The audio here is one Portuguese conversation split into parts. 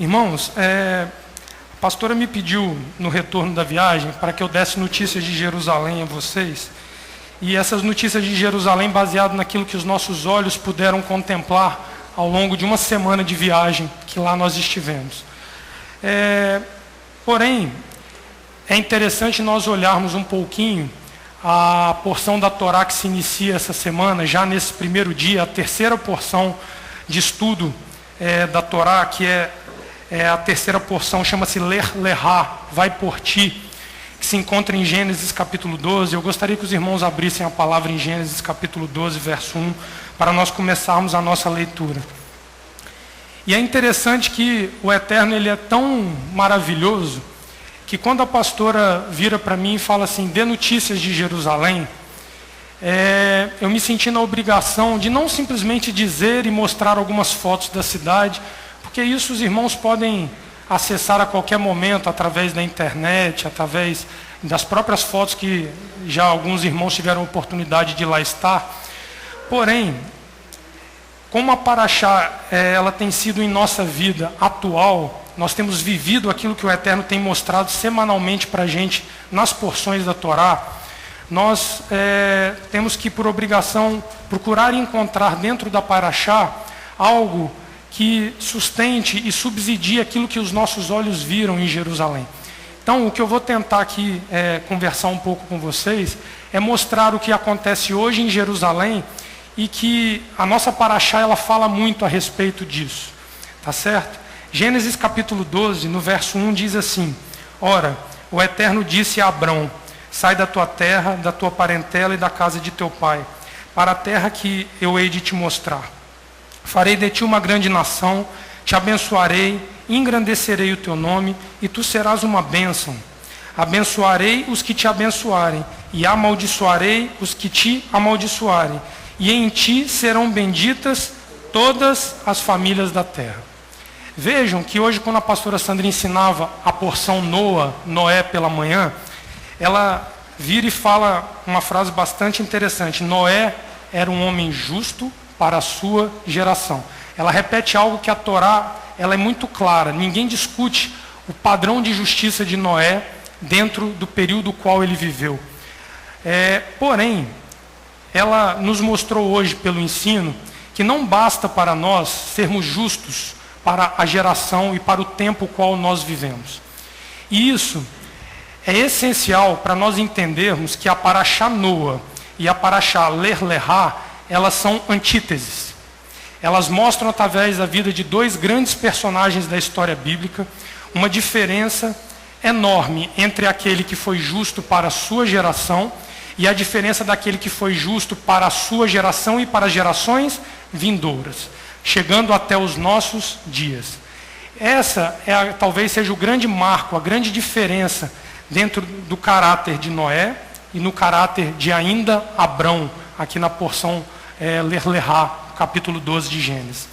Irmãos, a pastora me pediu no retorno da viagem para que eu desse notícias de Jerusalém a vocês. E essas notícias de Jerusalém baseadas naquilo que os nossos olhos puderam contemplar ao longo de uma semana de viagem que lá nós estivemos. Porém, é interessante nós olharmos um pouquinho a porção da Torá que se inicia essa semana, já nesse primeiro dia, a terceira porção de estudo da Torá, que é a terceira porção, chama-se Ler Lehá, vai por ti, que se encontra em Gênesis capítulo 12. Eu gostaria que os irmãos abrissem a palavra em Gênesis capítulo 12, verso 1, para nós começarmos a nossa leitura. E é interessante que o Eterno ele é tão maravilhoso, que quando a pastora vira para mim e fala assim, dê notícias de Jerusalém, eu me senti na obrigação de não simplesmente dizer e mostrar algumas fotos da cidade, porque isso os irmãos podem acessar a qualquer momento através da internet, através das próprias fotos que já alguns irmãos tiveram a oportunidade de lá estar. Porém, como a Paraxá ela tem sido em nossa vida atual, nós temos vivido aquilo que o Eterno tem mostrado semanalmente para a gente nas porções da Torá. Nós temos que, por obrigação, procurar encontrar dentro da Paraxá algo que sustente e subsidie aquilo que os nossos olhos viram em Jerusalém. Então, o que eu vou tentar aqui conversar um pouco com vocês é mostrar o que acontece hoje em Jerusalém e que a nossa Paraxá ela fala muito a respeito disso. Tá certo? Gênesis capítulo 12, no verso 1, diz assim: Ora, o Eterno disse a Abrão, sai da tua terra, da tua parentela e da casa de teu pai, para a terra que eu hei de te mostrar. Farei de ti uma grande nação, te abençoarei, engrandecerei o teu nome, e tu serás uma bênção. Abençoarei os que te abençoarem, e amaldiçoarei os que te amaldiçoarem, e em ti serão benditas todas as famílias da terra. Vejam que hoje, quando a pastora Sandra ensinava a porção Noé pela manhã, ela vira e fala uma frase bastante interessante. Noé era um homem justo para a sua geração. Ela repete algo que a Torá ela é muito clara. Ninguém discute o padrão de justiça de Noé dentro do período qual ele viveu. Porém, ela nos mostrou hoje pelo ensino que não basta para nós sermos justos para a geração e para o tempo qual nós vivemos. E isso é essencial para nós entendermos que a Paraxá Noa e a Paraxá Ler Lehá, elas são antíteses. Elas mostram através da vida de dois grandes personagens da história bíblica uma diferença enorme entre aquele que foi justo para a sua geração e a diferença daquele que foi justo para a sua geração e para as gerações vindouras, chegando até os nossos dias. Essa talvez seja o grande marco, a grande diferença dentro do caráter de Noé e no caráter de ainda Abrão, aqui na porção Ler Lehá, capítulo 12 de Gênesis.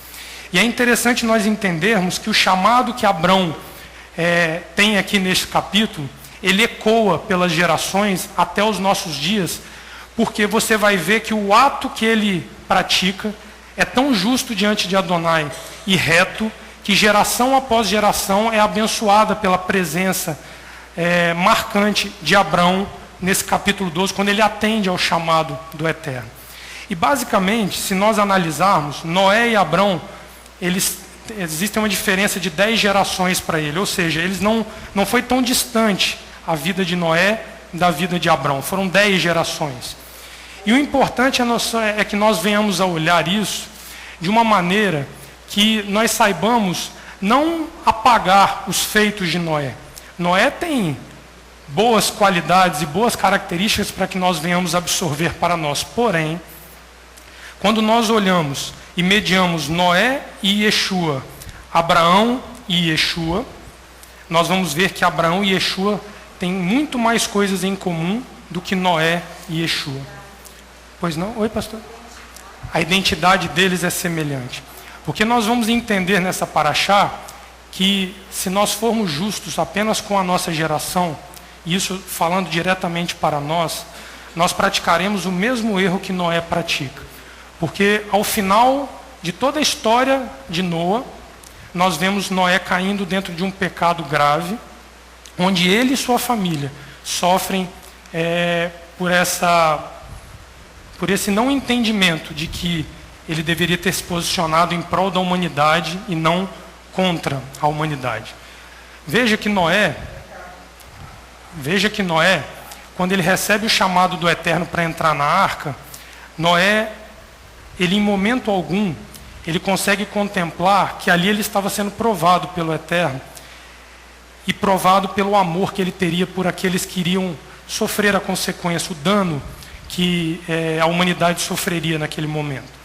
E é interessante nós entendermos que o chamado que Abrão tem aqui neste capítulo, ele ecoa pelas gerações até os nossos dias, porque você vai ver que o ato que ele pratica é tão justo diante de Adonai e reto, que geração após geração é abençoada pela presença marcante de Abrão nesse capítulo 12, quando ele atende ao chamado do Eterno. E basicamente, se nós analisarmos, Noé e Abrão, existem uma diferença de 10 gerações para ele, ou seja, eles não foi tão distante a vida de Noé da vida de Abrão, foram 10 gerações. E o importante é que nós venhamos a olhar isso de uma maneira que nós saibamos não apagar os feitos de Noé. Noé tem boas qualidades e boas características para que nós venhamos absorver para nós. Porém, quando nós olhamos e mediamos Noé e Yeshua, Abraão e Yeshua, nós vamos ver que Abraão e Yeshua têm muito mais coisas em comum do que Noé e Yeshua. Pois não? Oi, pastor? A identidade deles é semelhante. Porque nós vamos entender nessa paraxá que se nós formos justos apenas com a nossa geração, e isso falando diretamente para nós praticaremos o mesmo erro que Noé pratica. Porque ao final de toda a história de Noa, nós vemos Noé caindo dentro de um pecado grave, onde ele e sua família sofrem por esse não entendimento de que ele deveria ter se posicionado em prol da humanidade e não contra a humanidade. Veja que Noé, quando ele recebe o chamado do Eterno para entrar na arca, Noé, ele em momento algum, ele consegue contemplar que ali ele estava sendo provado pelo Eterno e provado pelo amor que ele teria por aqueles que iriam sofrer a consequência, o dano que a humanidade sofreria naquele momento.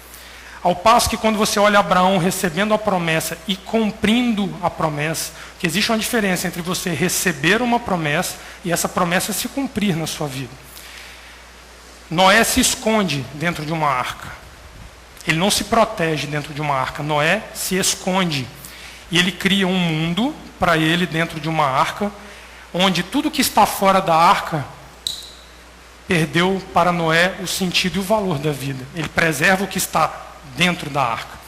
Ao passo que quando você olha Abraão recebendo a promessa e cumprindo a promessa, que existe uma diferença entre você receber uma promessa e essa promessa se cumprir na sua vida. Noé se esconde dentro de uma arca. Ele não se protege dentro de uma arca. Noé se esconde. E ele cria um mundo para ele dentro de uma arca, onde tudo que está fora da arca perdeu para Noé o sentido e o valor da vida. Ele preserva o que está dentro da arca.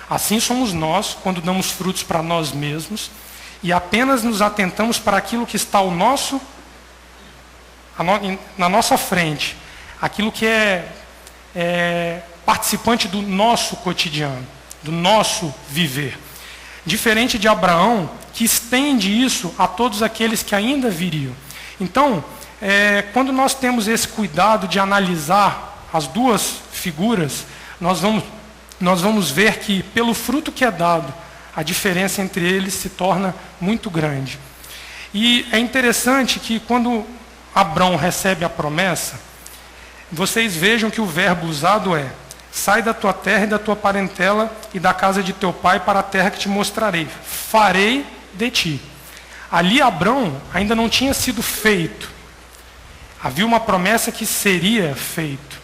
Assim somos nós quando damos frutos para nós mesmos e apenas nos atentamos para aquilo que está na nossa frente, aquilo que é participante do nosso cotidiano, do nosso viver. Diferente de Abraão, que estende isso a todos aqueles que ainda viriam. Então, quando nós temos esse cuidado de analisar as duas figuras, nós vamos ver que, pelo fruto que é dado, a diferença entre eles se torna muito grande. E é interessante que, quando Abraão recebe a promessa, vocês vejam que o verbo usado é: sai da tua terra e da tua parentela e da casa de teu pai para a terra que te mostrarei. Farei de ti. Ali Abraão ainda não tinha sido feito. Havia uma promessa que seria feito.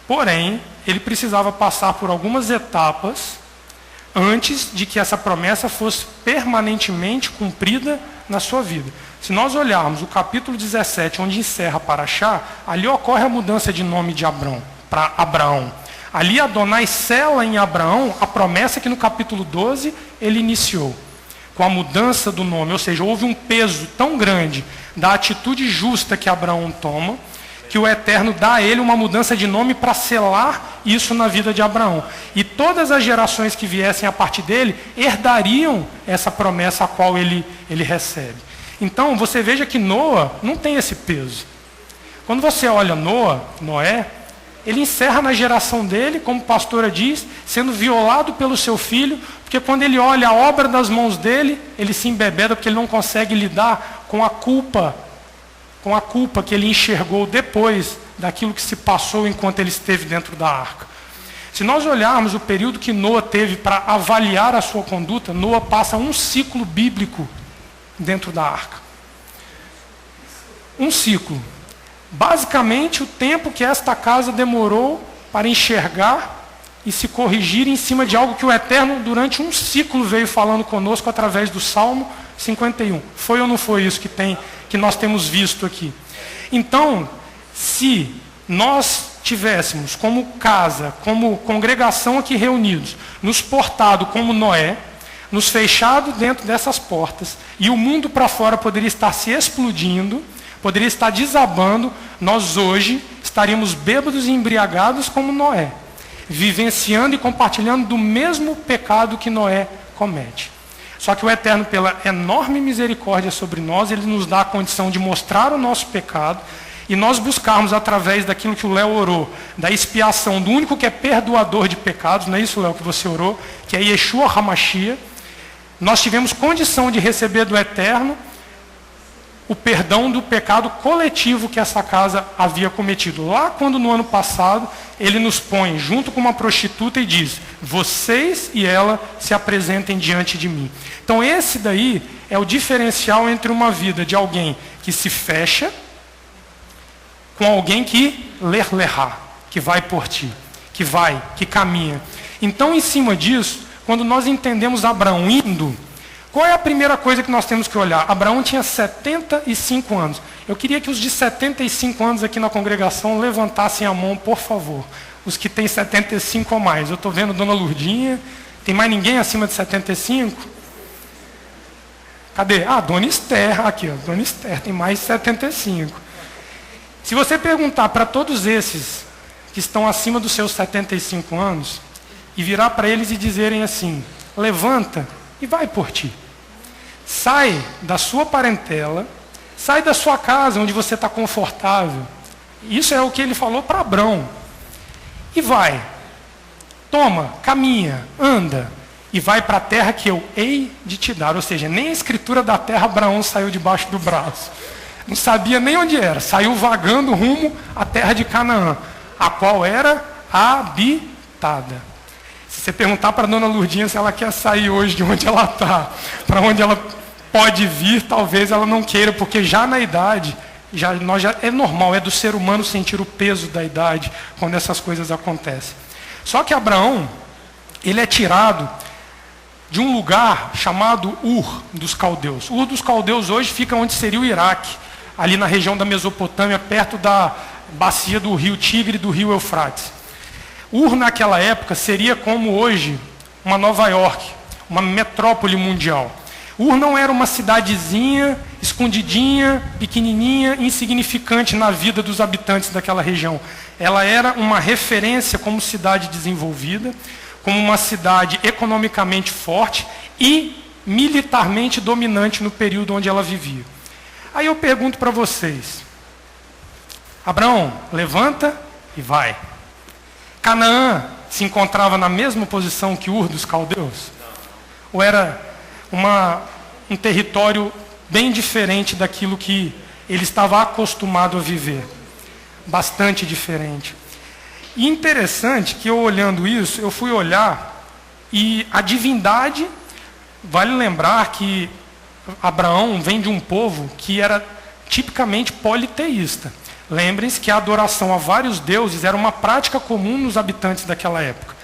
Porém, ele precisava passar por algumas etapas antes de que essa promessa fosse permanentemente cumprida na sua vida. Se nós olharmos o capítulo 17, onde encerra Paraxá, ali ocorre a mudança de nome de Abraão para Abraão. Ali Adonai sela em Abraão a promessa que no capítulo 12 ele iniciou, com a mudança do nome. Ou seja, houve um peso tão grande da atitude justa que Abraão toma, que o Eterno dá a ele uma mudança de nome para selar isso na vida de Abraão. E todas as gerações que viessem a partir dele herdariam essa promessa a qual ele recebe. Então, você veja que Noé não tem esse peso. Quando você olha Noé, ele encerra na geração dele, como a pastora diz, sendo violado pelo seu filho, porque quando ele olha a obra das mãos dele, ele se embebeda porque ele não consegue lidar com a culpa que ele enxergou depois daquilo que se passou enquanto ele esteve dentro da arca. Se nós olharmos o período que Noé teve para avaliar a sua conduta, Noé passa um ciclo bíblico dentro da arca. Um ciclo. Basicamente, o tempo que esta casa demorou para enxergar e se corrigir em cima de algo que o Eterno, durante um ciclo, veio falando conosco através do Salmo 51. Foi ou não foi isso que nós temos visto aqui? Então, se nós tivéssemos como casa, como congregação aqui reunidos, nos portado como Noé, nos fechado dentro dessas portas, e o mundo para fora poderia estar se explodindo, poderia estar desabando, nós hoje estaríamos bêbados e embriagados como Noé, vivenciando e compartilhando do mesmo pecado que Noé comete. Só que o Eterno, pela enorme misericórdia sobre nós, ele nos dá a condição de mostrar o nosso pecado e nós buscarmos, através daquilo que o Léo orou, da expiação do único que é perdoador de pecados, não é isso, Léo, que você orou, que é Yeshua HaMashiach. Nós tivemos condição de receber do Eterno o perdão do pecado coletivo que essa casa havia cometido. Lá quando no ano passado, ele nos põe junto com uma prostituta e diz: vocês e ela se apresentem diante de mim. Então esse daí é o diferencial entre uma vida de alguém que se fecha com alguém que lerá, que vai por ti, que caminha. Então, em cima disso, quando nós entendemos Abraão indo, qual é a primeira coisa que nós temos que olhar? Abraão tinha 75 anos. Eu queria que os de 75 anos aqui na congregação levantassem a mão, por favor. Os que têm 75 ou mais. Eu estou vendo Dona Lurdinha. Tem mais ninguém acima de 75? Cadê? Dona Esther, aqui, ó, Dona Esther, tem mais de 75. Se você perguntar para todos esses que estão acima dos seus 75 anos, e virar para eles e dizerem assim, levanta e vai por ti. Sai da sua parentela, sai da sua casa onde você está confortável. Isso é o que ele falou para Abrão. E vai, toma, caminha, anda, e vai para a terra que eu hei de te dar. Ou seja, nem a escritura da terra Abraão saiu debaixo do braço. Não sabia nem onde era. Saiu vagando rumo à terra de Canaã, a qual era habitada. Se você perguntar para a dona Lurdinha se ela quer sair hoje de onde ela está, para onde ela pode vir, talvez ela não queira, porque já na idade, é normal, é do ser humano sentir o peso da idade quando essas coisas acontecem. Só que Abraão, ele é tirado de um lugar chamado Ur dos Caldeus. Ur dos Caldeus hoje fica onde seria o Iraque, ali na região da Mesopotâmia, perto da bacia do rio Tigre e do rio Eufrates. Ur naquela época seria como hoje uma Nova York, uma metrópole mundial. Ur não era uma cidadezinha, escondidinha, pequenininha, insignificante na vida dos habitantes daquela região. Ela era uma referência como cidade desenvolvida, como uma cidade economicamente forte e militarmente dominante no período onde ela vivia. Aí eu pergunto para vocês, Abraão, levanta e vai. Canaã se encontrava na mesma posição que Ur dos Caldeus? Ou era um território bem diferente daquilo que ele estava acostumado a viver? Bastante diferente. E interessante que eu olhando isso, eu fui olhar e a divindade, vale lembrar que Abraão vem de um povo que era tipicamente politeísta. Lembrem-se que a adoração a vários deuses era uma prática comum nos habitantes daquela época.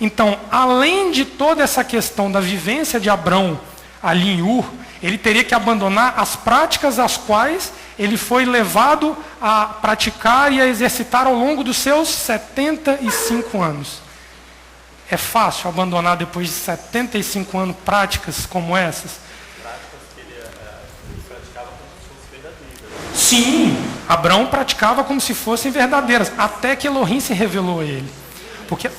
Então, além de toda essa questão da vivência de Abrão ali em Ur, ele teria que abandonar as práticas às quais ele foi levado a praticar e a exercitar ao longo dos seus 75 anos. É fácil abandonar depois de 75 anos práticas como essas? Sim, Abrão praticava como se fossem verdadeiras, até que Elohim se revelou a ele. Porque...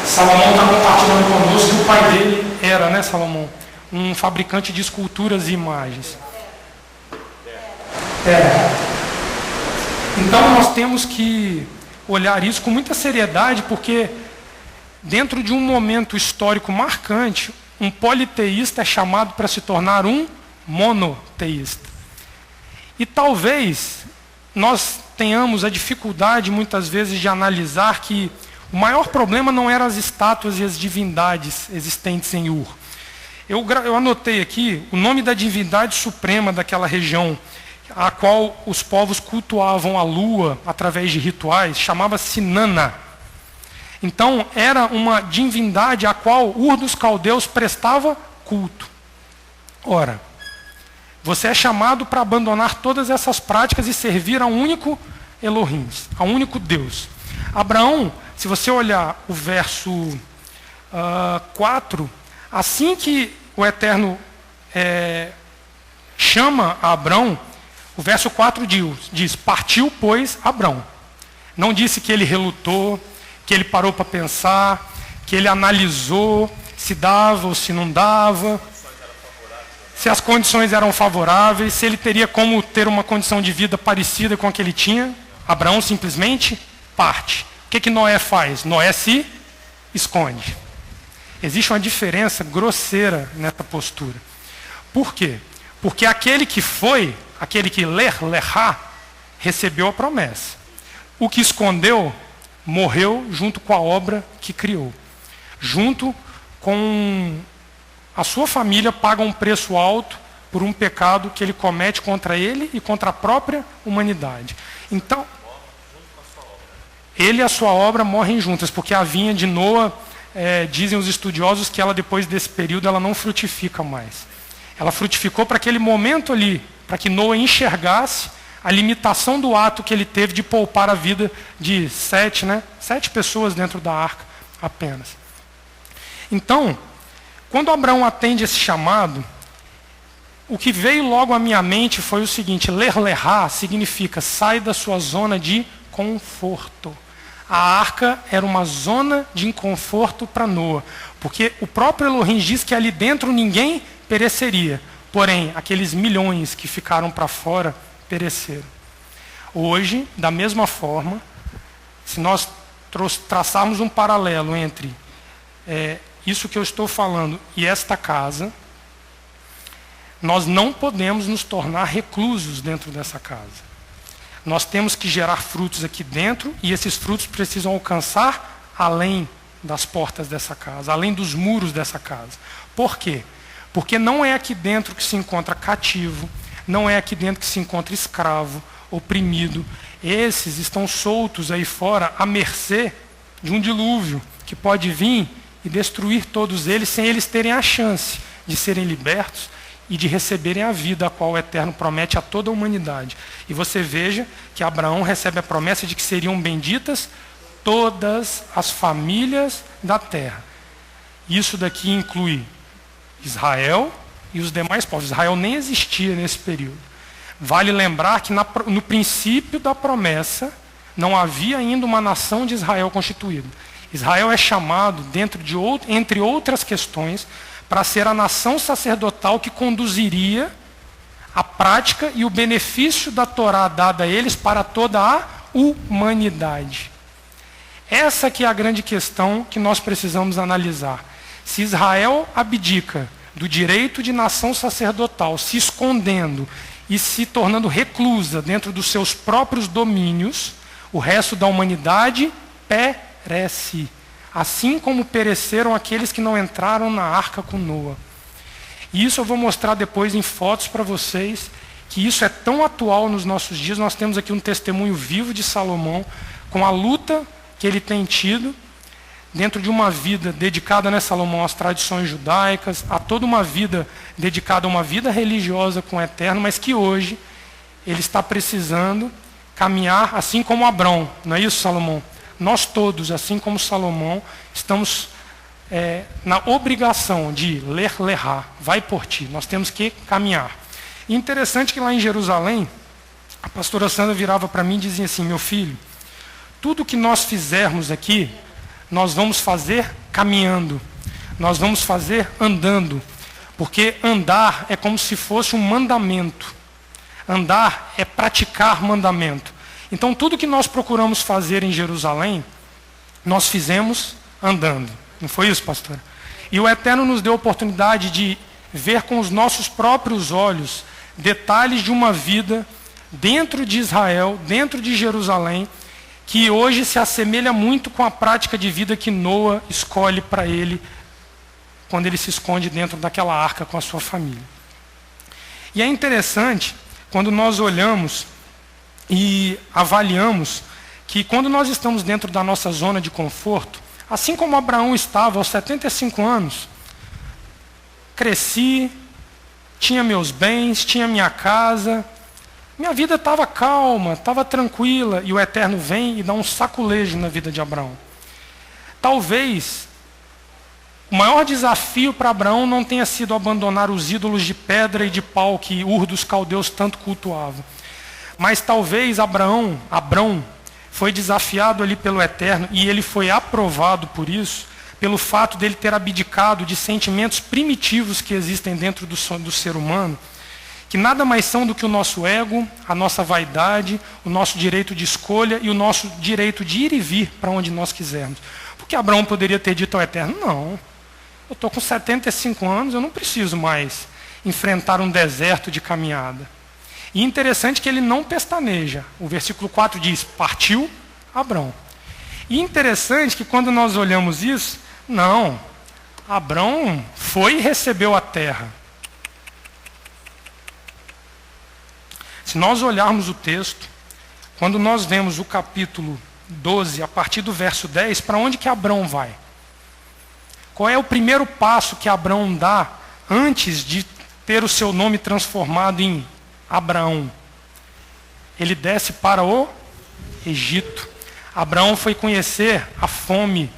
Salomão está compartilhando conosco que o pai dele era, né, Salomão? Um fabricante de esculturas e imagens. Então nós temos que olhar isso com muita seriedade, porque dentro de um momento histórico marcante, um politeísta é chamado para se tornar um monoteísta. E talvez nós tenhamos a dificuldade muitas vezes de analisar que o maior problema não eram as estátuas e as divindades existentes em Ur. Eu anotei aqui o nome da divindade suprema daquela região, a qual os povos cultuavam a lua através de rituais, chamava-se Nana. Então, era uma divindade a qual Ur dos Caldeus prestava culto. Ora, você é chamado para abandonar todas essas práticas e servir a um único Elohim, a um único Deus. Abraão, se você olhar o verso 4, assim que o Eterno chama a Abrão, o verso 4 diz, partiu, pois, Abrão. Não disse que ele relutou, que ele parou para pensar, que ele analisou se dava ou se não dava, se as condições eram favoráveis, se ele teria como ter uma condição de vida parecida com a que ele tinha. Abraão simplesmente parte. O que Noé faz? Noé se esconde. Existe uma diferença grosseira nessa postura. Por quê? Porque aquele que foi, aquele que lerá, recebeu a promessa. O que escondeu, morreu junto com a obra que criou. Junto com a sua família paga um preço alto por um pecado que ele comete contra ele e contra a própria humanidade. Então, ele e a sua obra morrem juntas, porque a vinha de Noa, dizem os estudiosos que ela depois desse período ela não frutifica mais. Ela frutificou para aquele momento ali, para que Noa enxergasse a limitação do ato que ele teve de poupar a vida de 7 pessoas dentro da arca, apenas. Então, quando Abraão atende esse chamado, o que veio logo à minha mente foi o seguinte: ler-lerá significa sai da sua zona de conforto. A arca era uma zona de inconforto para Noa, porque o próprio Elohim diz que ali dentro ninguém pereceria, porém aqueles milhões que ficaram para fora pereceram. Hoje, da mesma forma, se nós traçarmos um paralelo entre isso que eu estou falando e esta casa, nós não podemos nos tornar reclusos dentro dessa casa. Nós temos que gerar frutos aqui dentro e esses frutos precisam alcançar além das portas dessa casa, além dos muros dessa casa. Por quê? Porque não é aqui dentro que se encontra cativo, não é aqui dentro que se encontra escravo, oprimido. Esses estão soltos aí fora à mercê de um dilúvio que pode vir e destruir todos eles sem eles terem a chance de serem libertos e de receberem a vida a qual o Eterno promete a toda a humanidade. E você veja que Abraão recebe a promessa de que seriam benditas todas as famílias da terra. Isso daqui inclui Israel e os demais povos. Israel nem existia nesse período. Vale lembrar que no princípio da promessa não havia ainda uma nação de Israel constituída. Israel é chamado, entre outras questões, para ser a nação sacerdotal que conduziria a prática e o benefício da Torá dada a eles para toda a humanidade. Essa que é a grande questão que nós precisamos analisar. Se Israel abdica do direito de nação sacerdotal, se escondendo e se tornando reclusa dentro dos seus próprios domínios, o resto da humanidade perece. Assim como pereceram aqueles que não entraram na arca com Noa. E isso eu vou mostrar depois em fotos para vocês, que isso é tão atual nos nossos dias. Nós temos aqui um testemunho vivo de Salomão, com a luta que ele tem tido, dentro de uma vida dedicada, né, Salomão, às tradições judaicas, a toda uma vida dedicada a uma vida religiosa com o Eterno, mas que hoje ele está precisando caminhar assim como Abrão. Não é isso, Salomão? Nós todos, assim como Salomão, estamos na obrigação de ler-lerá, vai por ti. Nós temos que caminhar. E interessante que lá em Jerusalém, a pastora Sandra virava para mim e dizia assim: meu filho, tudo que nós fizermos aqui, nós vamos fazer caminhando, nós vamos fazer andando, porque andar é como se fosse um mandamento. Andar é praticar mandamento. Então, tudo que nós procuramos fazer em Jerusalém, nós fizemos andando. Não foi isso, pastor? E o Eterno nos deu a oportunidade de ver com os nossos próprios olhos detalhes de uma vida dentro de Israel, dentro de Jerusalém, que hoje se assemelha muito com a prática de vida que Noa escolhe para ele, quando ele se esconde dentro daquela arca com a sua família. E é interessante, quando nós olhamos e avaliamos que quando nós estamos dentro da nossa zona de conforto, assim como Abraão estava aos 75 anos, cresci, tinha meus bens, tinha minha casa, minha vida estava calma, estava tranquila, e o Eterno vem e dá um saculejo na vida de Abraão. Talvez o maior desafio para Abraão não tenha sido abandonar os ídolos de pedra e de pau que Ur dos caldeus tanto cultuavam. Mas talvez Abrão foi desafiado ali pelo Eterno e ele foi aprovado por isso, pelo fato dele ter abdicado de sentimentos primitivos que existem dentro do ser humano, que nada mais são do que o nosso ego, a nossa vaidade, o nosso direito de escolha e o nosso direito de ir e vir para onde nós quisermos. Porque Abraão poderia ter dito ao Eterno: não, eu estou com 75 anos, eu não preciso mais enfrentar um deserto de caminhada. E interessante que ele não pestaneja. O versículo 4 diz: partiu Abrão. E interessante que quando nós olhamos isso, não, Abrão foi e recebeu a terra. Se nós olharmos o texto, quando nós vemos o capítulo 12, a partir do verso 10, para onde que Abrão vai? Qual é o primeiro passo que Abrão dá antes de ter o seu nome transformado em Abraão? Ele desce para o Egito. Abraão foi conhecer a fome,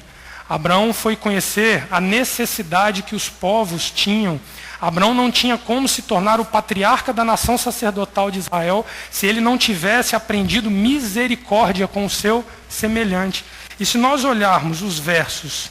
Abraão foi conhecer a necessidade que os povos tinham. Abraão não tinha como se tornar o patriarca da nação sacerdotal de Israel se ele não tivesse aprendido misericórdia com o seu semelhante. E se nós olharmos os versos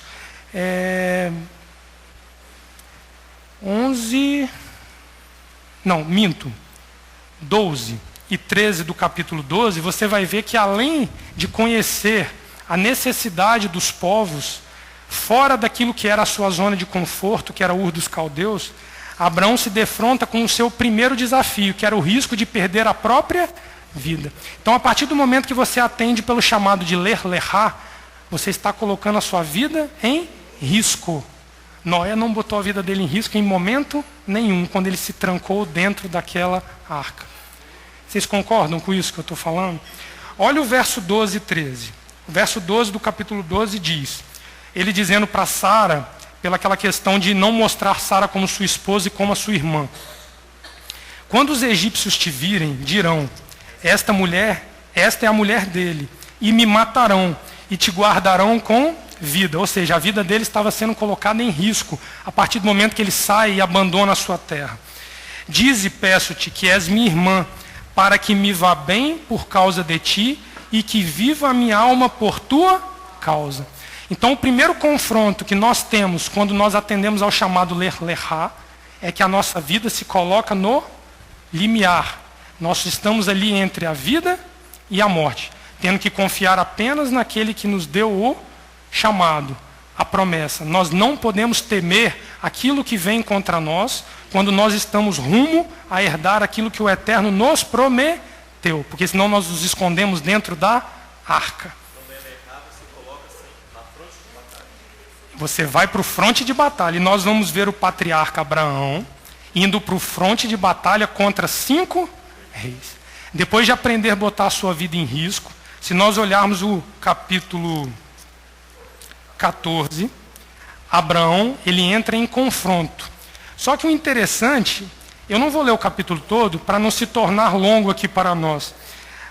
12 e 13 do capítulo 12, você vai ver que além de conhecer a necessidade dos povos, fora daquilo que era a sua zona de conforto, que era Ur dos Caldeus, Abraão se defronta com o seu primeiro desafio, que era o risco de perder a própria vida. Então, a partir do momento que você atende pelo chamado de ler-lerá, você está colocando a sua vida em risco. Noé não botou a vida dele em risco em momento nenhum, quando ele se trancou dentro daquela arca. Vocês concordam com isso que eu estou falando? Olha o verso 12 e 13. O verso 12 do capítulo 12 diz, ele dizendo para Sara, pelaquela questão de não mostrar Sara como sua esposa e como a sua irmã. Quando os egípcios te virem, dirão, esta é a mulher dele, e me matarão, e te guardarão com vida. Ou seja, a vida dele estava sendo colocada em risco, a partir do momento que ele sai e abandona a sua terra. Dize, peço-te, que és minha irmã, para que me vá bem por causa de ti, e que viva a minha alma por tua causa. Então, o primeiro confronto que nós temos quando nós atendemos ao chamado ler-lerá é que a nossa vida se coloca no limiar. Nós estamos ali entre a vida e a morte, tendo que confiar apenas naquele que nos deu o chamado, a promessa. Nós não podemos temer aquilo que vem contra nós quando nós estamos rumo a herdar aquilo que o Eterno nos prometeu, porque senão nós nos escondemos dentro da arca. Você vai para o fronte de batalha, e nós vamos ver o patriarca Abraão indo para o fronte de batalha contra 5 reis. Depois de aprender a botar a sua vida em risco, se nós olharmos o capítulo 14, Abraão, ele entra em confronto. Só que o interessante, eu não vou ler o capítulo todo para não se tornar longo aqui para nós,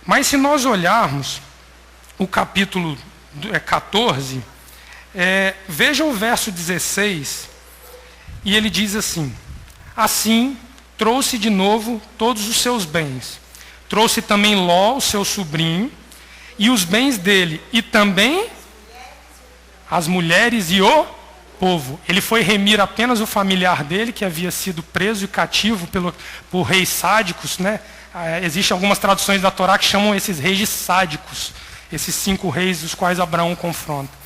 mas se nós olharmos o capítulo 14, veja o verso 16, e ele diz assim, assim trouxe de novo todos os seus bens, trouxe também Ló, o seu sobrinho, e os bens dele, e também as mulheres e o povo. Ele foi remir apenas o familiar dele, que havia sido preso e cativo por reis sádicos, né? Existem algumas traduções da Torá que chamam esses reis de sádicos, esses 5 reis dos quais Abraão confronta.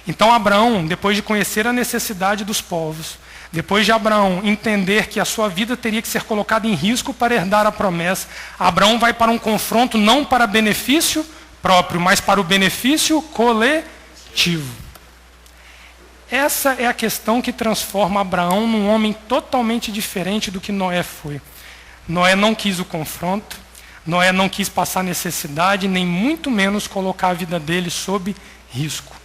Então Abraão, depois de conhecer a necessidade dos povos, depois de Abraão entender que a sua vida teria que ser colocada em risco para herdar a promessa, Abraão vai para um confronto não para benefício próprio, mas para o benefício coletivo. Essa é a questão que transforma Abraão num homem totalmente diferente do que Noé foi. Noé não quis o confronto, Noé não quis passar necessidade, nem muito menos colocar a vida dele sob risco.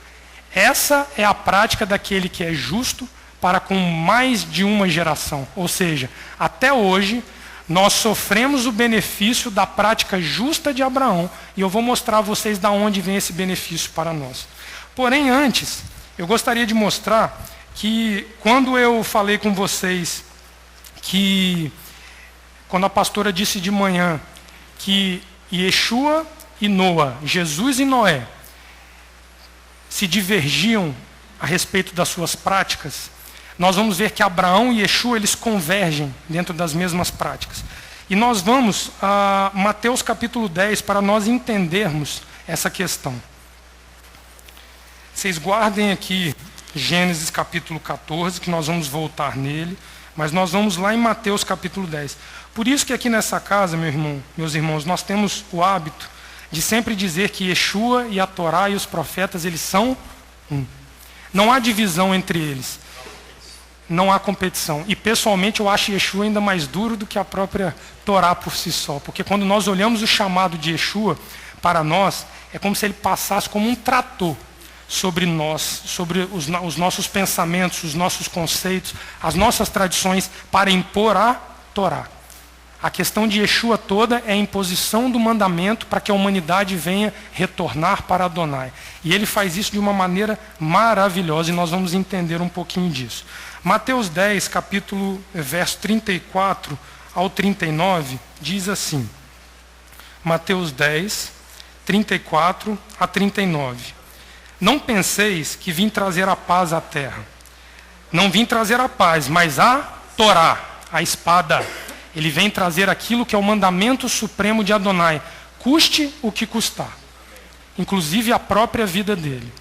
Essa é a prática daquele que é justo para com mais de uma geração. Ou seja, até hoje, nós sofremos o benefício da prática justa de Abraão, e eu vou mostrar a vocês de onde vem esse benefício para nós. Porém, antes, eu gostaria de mostrar que quando eu falei com vocês que, quando a pastora disse de manhã que Yeshua e Noa, Jesus e Noé, se divergiam a respeito das suas práticas, nós vamos ver que Abraão e Yeshua, eles convergem dentro das mesmas práticas. E nós vamos a Mateus capítulo 10 para nós entendermos essa questão. Vocês guardem aqui Gênesis capítulo 14, que nós vamos voltar nele, mas nós vamos lá em Mateus capítulo 10. Por isso que aqui nessa casa, meus irmãos, nós temos o hábito de sempre dizer que Yeshua e a Torá e os profetas, eles são um. Não há divisão entre eles. Não há competição. E pessoalmente eu acho Yeshua ainda mais duro do que a própria Torá por si só. Porque quando nós olhamos o chamado de Yeshua para nós, é como se ele passasse como um trator sobre nós, sobre os nossos pensamentos, os nossos conceitos, as nossas tradições, para impor a Torá. A questão de Yeshua toda é a imposição do mandamento para que a humanidade venha retornar para Adonai. E ele faz isso de uma maneira maravilhosa, e nós vamos entender um pouquinho disso. Mateus 10, verso 34 ao 39, diz assim. Mateus 10, 34 a 39. Não penseis que vim trazer a paz à terra. Não vim trazer a paz, mas a Torá, a espada. Ele vem trazer aquilo que é o mandamento supremo de Adonai, custe o que custar, inclusive a própria vida dele.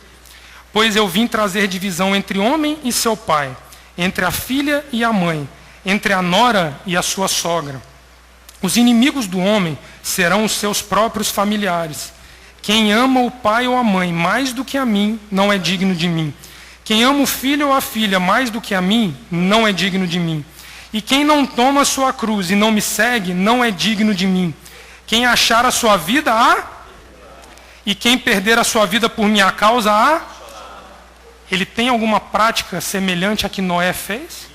Pois eu vim trazer divisão entre homem e seu pai, entre a filha e a mãe, entre a nora e a sua sogra. Os inimigos do homem serão os seus próprios familiares. Quem ama o pai ou a mãe mais do que a mim, não é digno de mim. Quem ama o filho ou a filha mais do que a mim, não é digno de mim. E quem não toma a sua cruz e não me segue, não é digno de mim. Quem achar a sua vida, e quem perder a sua vida por minha causa, Ele tem alguma prática semelhante à que Noé fez?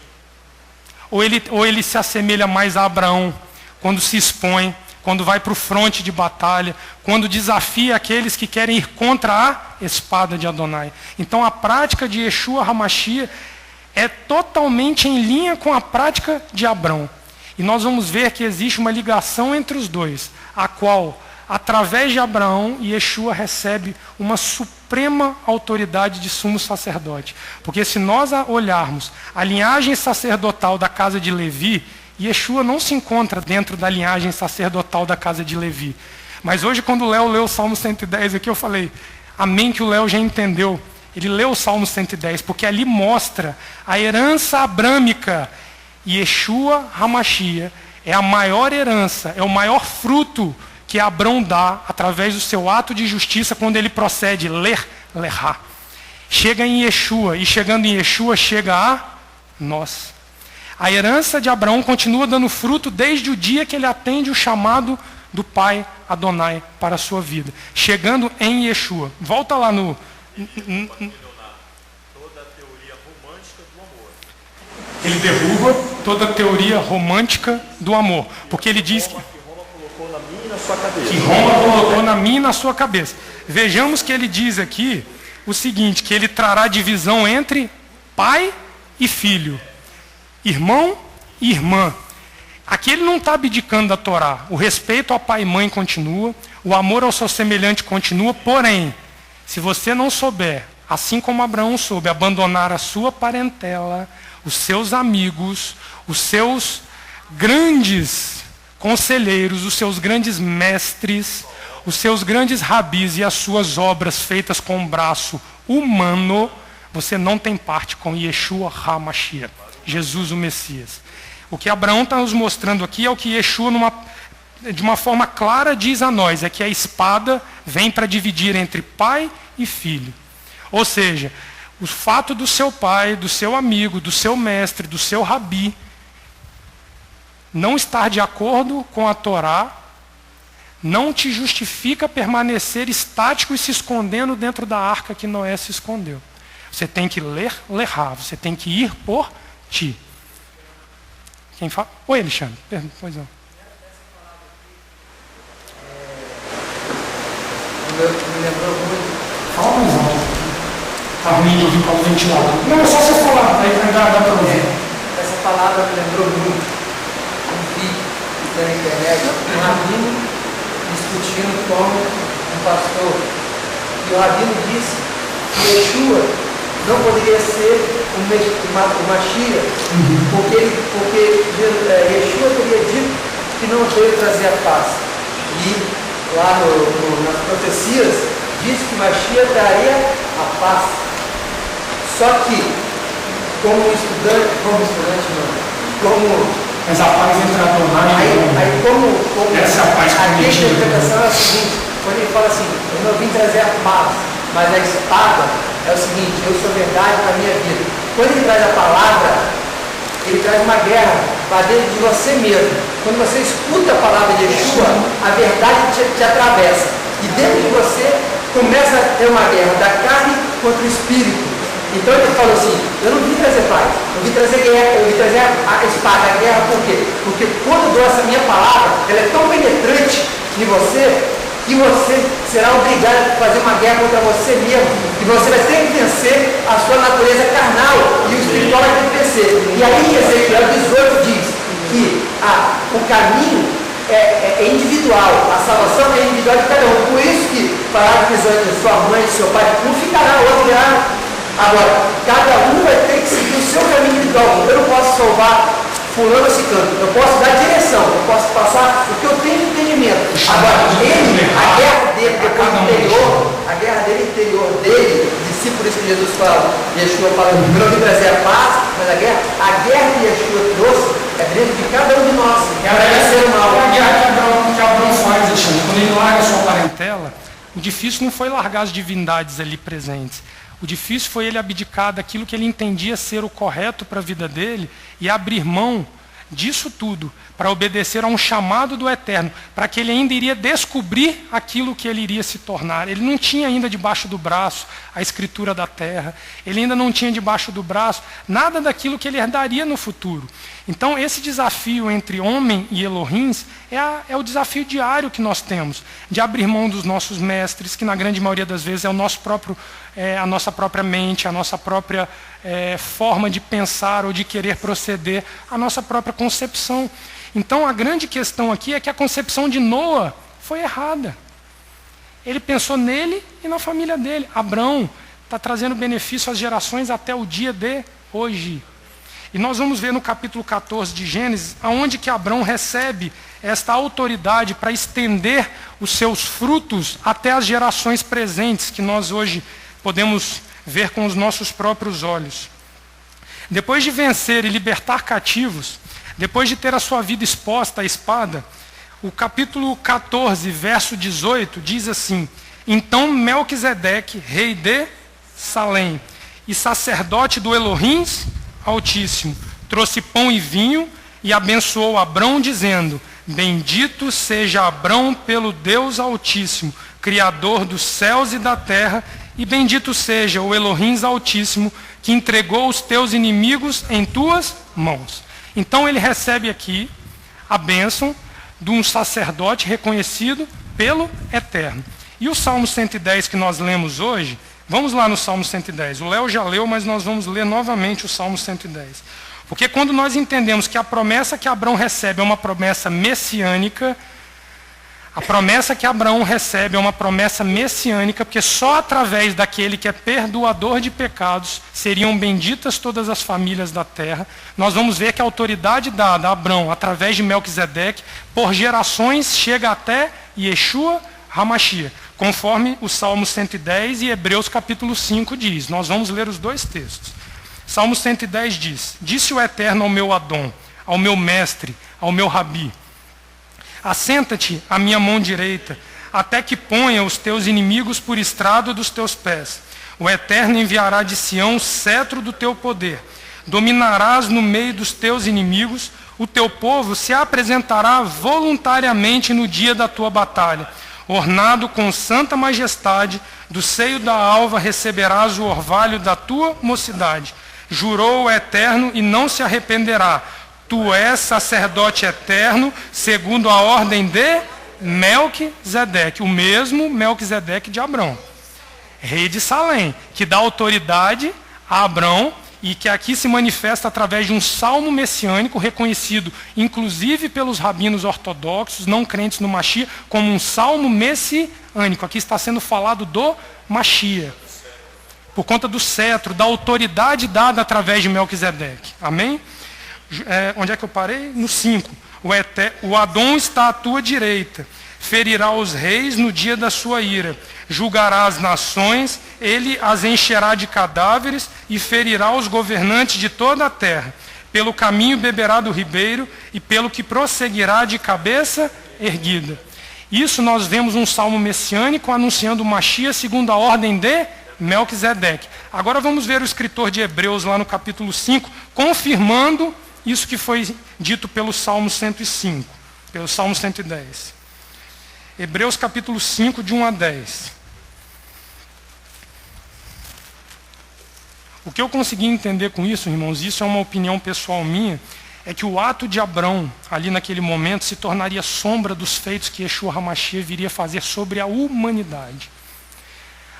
Ou ele se assemelha mais a Abraão, quando se expõe, quando vai para o fronte de batalha, quando desafia aqueles que querem ir contra a espada de Adonai? Então a prática de Yeshua HaMashiach é totalmente em linha com a prática de Abrão. E nós vamos ver que existe uma ligação entre os dois, a qual, através de Abraão, Yeshua recebe uma suprema autoridade de sumo sacerdote. Porque se nós olharmos a linhagem sacerdotal da casa de Levi, Yeshua não se encontra dentro da linhagem sacerdotal da casa de Levi. Mas hoje, quando o Léo leu o Salmo 110 aqui, eu falei, amém, que o Léo já entendeu. Ele leu o Salmo 110, porque ali mostra a herança abrâmica. Yeshua HaMashiach é a maior herança, é o maior fruto que Abrão dá através do seu ato de justiça quando ele procede, lerá. Chega em Yeshua, e chegando em Yeshua, chega a nós. A herança de Abraão continua dando fruto desde o dia que ele atende o chamado do Pai Adonai para a sua vida. Chegando em Yeshua. Volta lá no... toda a teoria romântica do amor. Ele derruba toda a teoria romântica do amor. Porque ele diz que Roma colocou na minha e na sua cabeça. Que Roma colocou na minha e na sua cabeça. Vejamos que ele diz aqui o seguinte, que ele trará divisão entre pai e filho, irmão e irmã. Aqui ele não está abdicando da Torá. O respeito ao pai e mãe continua, o amor ao seu semelhante continua, porém, se você não souber, assim como Abraão soube, abandonar a sua parentela, os seus amigos, os seus grandes conselheiros, os seus grandes mestres, os seus grandes rabis e as suas obras feitas com um braço humano, você não tem parte com Yeshua HaMashiach, Jesus o Messias. O que Abraão está nos mostrando aqui é o que Yeshua, de uma forma clara, diz a nós, é que a espada vem para dividir entre pai e filho. Ou seja, o fato do seu pai, do seu amigo, do seu mestre, do seu rabi, não estar de acordo com a Torá, não te justifica permanecer estático e se escondendo dentro da arca que Noé se escondeu. Você tem que lerá, você tem que ir por ti. Quem fala? Oi, Alexandre. Pois não. Me lembrou muito. Fala mais alto. Tá ruim de ouvir com o ventilador. Não, é só você falar, aí vai dar para ouvir. Essa palavra me lembrou muito um vídeo que tem na internet, um rabino discutindo com um pastor. E o rabino disse que Yeshua não poderia ser o Mashiach, porque Yeshua teria dito que não veio trazer a paz. E lá nas profecias, diz que Mashiach traria a paz. Só que, como Mas a paz entre Adonai e como essa é a paz a prometida. interpretação é a seguinte, quando ele fala assim, eu não vim trazer a paz, mas a espada é o seguinte, eu sou verdade para a minha vida. Quando ele traz a palavra, ele traz uma guerra para dentro de você mesmo. Quando você escuta a palavra de Yeshua, a verdade te atravessa. E dentro de você começa a ter uma guerra da carne contra o espírito. Então ele falou assim, eu não vim trazer paz, eu vim trazer guerra, eu vim trazer a espada, a guerra, por quê? Porque quando eu dou essa minha palavra, ela é tão penetrante em você, que você será obrigado a fazer uma guerra contra você mesmo, e você vai ter que vencer a sua natureza carnal, e o espiritual vai ter que vencer. E aí Ezequiel 18 diz que o caminho é individual, a salvação é individual de cada um. Por isso que falar de sua mãe, seu pai, não ficará, o outro virá. Agora, cada um vai ter que seguir o seu caminho individual. Eu não posso salvar fulano esse canto, eu posso dar direção, eu posso passar o que eu tenho de entendimento. Agora, a guerra dele depois interior, a guerra dele interior dele, discípulos que Jesus fala, Yeshua fala, eu não vim trazer a paz, mas a guerra que Yeshua trouxe é dentro de cada um de nós. A guerra que Abraão faz, Alexandre, quando ele larga a sua parentela, o difícil não foi largar as divindades ali presentes. O difícil foi ele abdicar daquilo que ele entendia ser o correto para a vida dele e abrir mão disso tudo para obedecer a um chamado do Eterno, para que ele ainda iria descobrir aquilo que ele iria se tornar. Ele não tinha ainda debaixo do braço a escritura da terra, ele ainda não tinha debaixo do braço nada daquilo que ele herdaria no futuro. Então esse desafio entre homem e Elohims é o desafio diário que nós temos, de abrir mão dos nossos mestres, que na grande maioria das vezes é o nosso próprio, a nossa própria mente, a nossa própria forma de pensar ou de querer proceder, a nossa própria concepção. Então a grande questão aqui é que a concepção de Noa foi errada. Ele pensou nele e na família dele. Abraão está trazendo benefício às gerações até o dia de hoje. E nós vamos ver no capítulo 14 de Gênesis, aonde que Abraão recebe esta autoridade para estender os seus frutos até as gerações presentes, que nós hoje podemos ver com os nossos próprios olhos. Depois de vencer e libertar cativos, depois de ter a sua vida exposta à espada, o capítulo 14, verso 18, diz assim: então Melquisedeque, rei de Salém, e sacerdote do Elohims Altíssimo, trouxe pão e vinho e abençoou Abrão, dizendo: bendito seja Abrão pelo Deus Altíssimo, Criador dos céus e da terra, e bendito seja o Elohims Altíssimo, que entregou os teus inimigos em tuas mãos. Então ele recebe aqui a bênção de um sacerdote reconhecido pelo Eterno. E o Salmo 110 que nós lemos hoje, vamos lá no Salmo 110. O Léo já leu, mas nós vamos ler novamente o Salmo 110. Porque quando nós entendemos que a promessa que Abraão recebe é uma promessa messiânica, a promessa que Abraão recebe é uma promessa messiânica, porque só através daquele que é perdoador de pecados seriam benditas todas as famílias da terra. Nós vamos ver que a autoridade dada a Abraão, através de Melquisedeque, por gerações chega até Yeshua HaMashiach, conforme o Salmo 110 e Hebreus capítulo 5 diz. Nós vamos ler os dois textos. Salmo 110 diz: disse o Eterno ao meu Adom, ao meu mestre, ao meu Rabi: assenta-te à minha mão direita, até que ponha os teus inimigos por estrado dos teus pés. O Eterno enviará de Sião o cetro do teu poder. Dominarás no meio dos teus inimigos, o teu povo se apresentará voluntariamente no dia da tua batalha. Ornado com santa majestade, do seio da alva receberás o orvalho da tua mocidade. Jurou o Eterno e não se arrependerá. Tu és sacerdote eterno, segundo a ordem de Melquisedeque, o mesmo Melquisedeque de Abrão, rei de Salém, que dá autoridade a Abrão e que aqui se manifesta através de um salmo messiânico, reconhecido inclusive pelos rabinos ortodoxos, não crentes no Mashiach, como um salmo messiânico. Aqui está sendo falado do Mashiach, por conta do cetro, da autoridade dada através de Melquisedeque. Amém? Onde é que eu parei? No 5. O Adom está à tua direita, ferirá os reis no dia da sua ira, julgará as nações, ele as encherá de cadáveres e ferirá os governantes de toda a terra. Pelo caminho beberá do ribeiro e pelo que prosseguirá de cabeça erguida. Isso nós vemos um salmo messiânico anunciando o Mashiach segundo a ordem de Melquisedeque. Agora vamos ver o escritor de Hebreus lá no capítulo 5, confirmando isso que foi dito pelo Salmo 105, pelo Salmo 110. Hebreus capítulo 5, de 1 a 10. O que eu consegui entender com isso, irmãos, isso é uma opinião pessoal minha, é que o ato de Abrão, ali naquele momento, se tornaria sombra dos feitos que Yeshua HaMashiach viria fazer sobre a humanidade.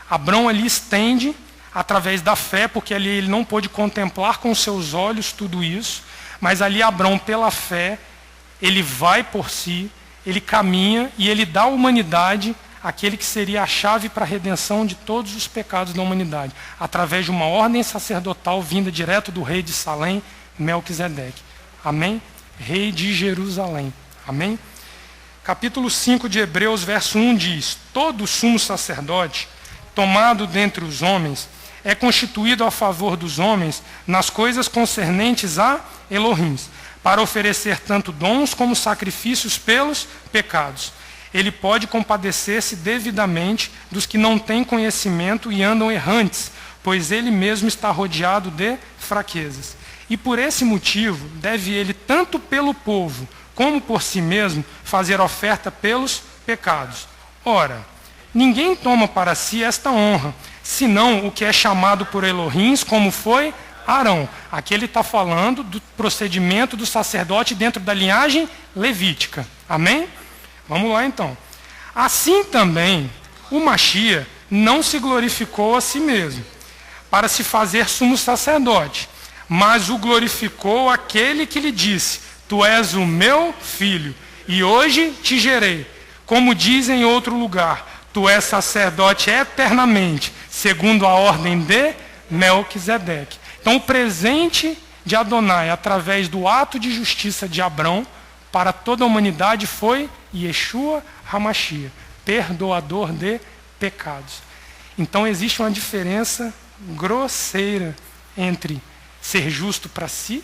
Abrão ali estende, através da fé, porque ali ele não pôde contemplar com seus olhos tudo isso, mas ali Abrão, pela fé, ele vai por si, ele caminha e ele dá à humanidade aquele que seria a chave para a redenção de todos os pecados da humanidade, através de uma ordem sacerdotal vinda direto do rei de Salém, Melquisedeque. Amém? Rei de Jerusalém. Amém? Capítulo 5 de Hebreus, verso 1 diz: todo sumo sacerdote, tomado dentre os homens, é constituído a favor dos homens nas coisas concernentes a Elohim, para oferecer tanto dons como sacrifícios pelos pecados. Ele pode compadecer-se devidamente dos que não têm conhecimento e andam errantes, pois ele mesmo está rodeado de fraquezas. E por esse motivo, deve ele, tanto pelo povo como por si mesmo, fazer oferta pelos pecados. Ora, ninguém toma para si esta honra, senão o que é chamado por Elohim, como foi Arão. Aqui ele está falando do procedimento do sacerdote dentro da linhagem levítica. Amém? Vamos lá então. Assim também, o Mashiach não se glorificou a si mesmo, para se fazer sumo sacerdote, mas o glorificou aquele que lhe disse: tu és o meu filho, e hoje te gerei. Como diz em outro lugar: tu és sacerdote eternamente, segundo a ordem de Melquisedeque. Então o presente de Adonai, através do ato de justiça de Abrão, para toda a humanidade foi Yeshua HaMashiach, perdoador de pecados. Então existe uma diferença grosseira entre ser justo para si.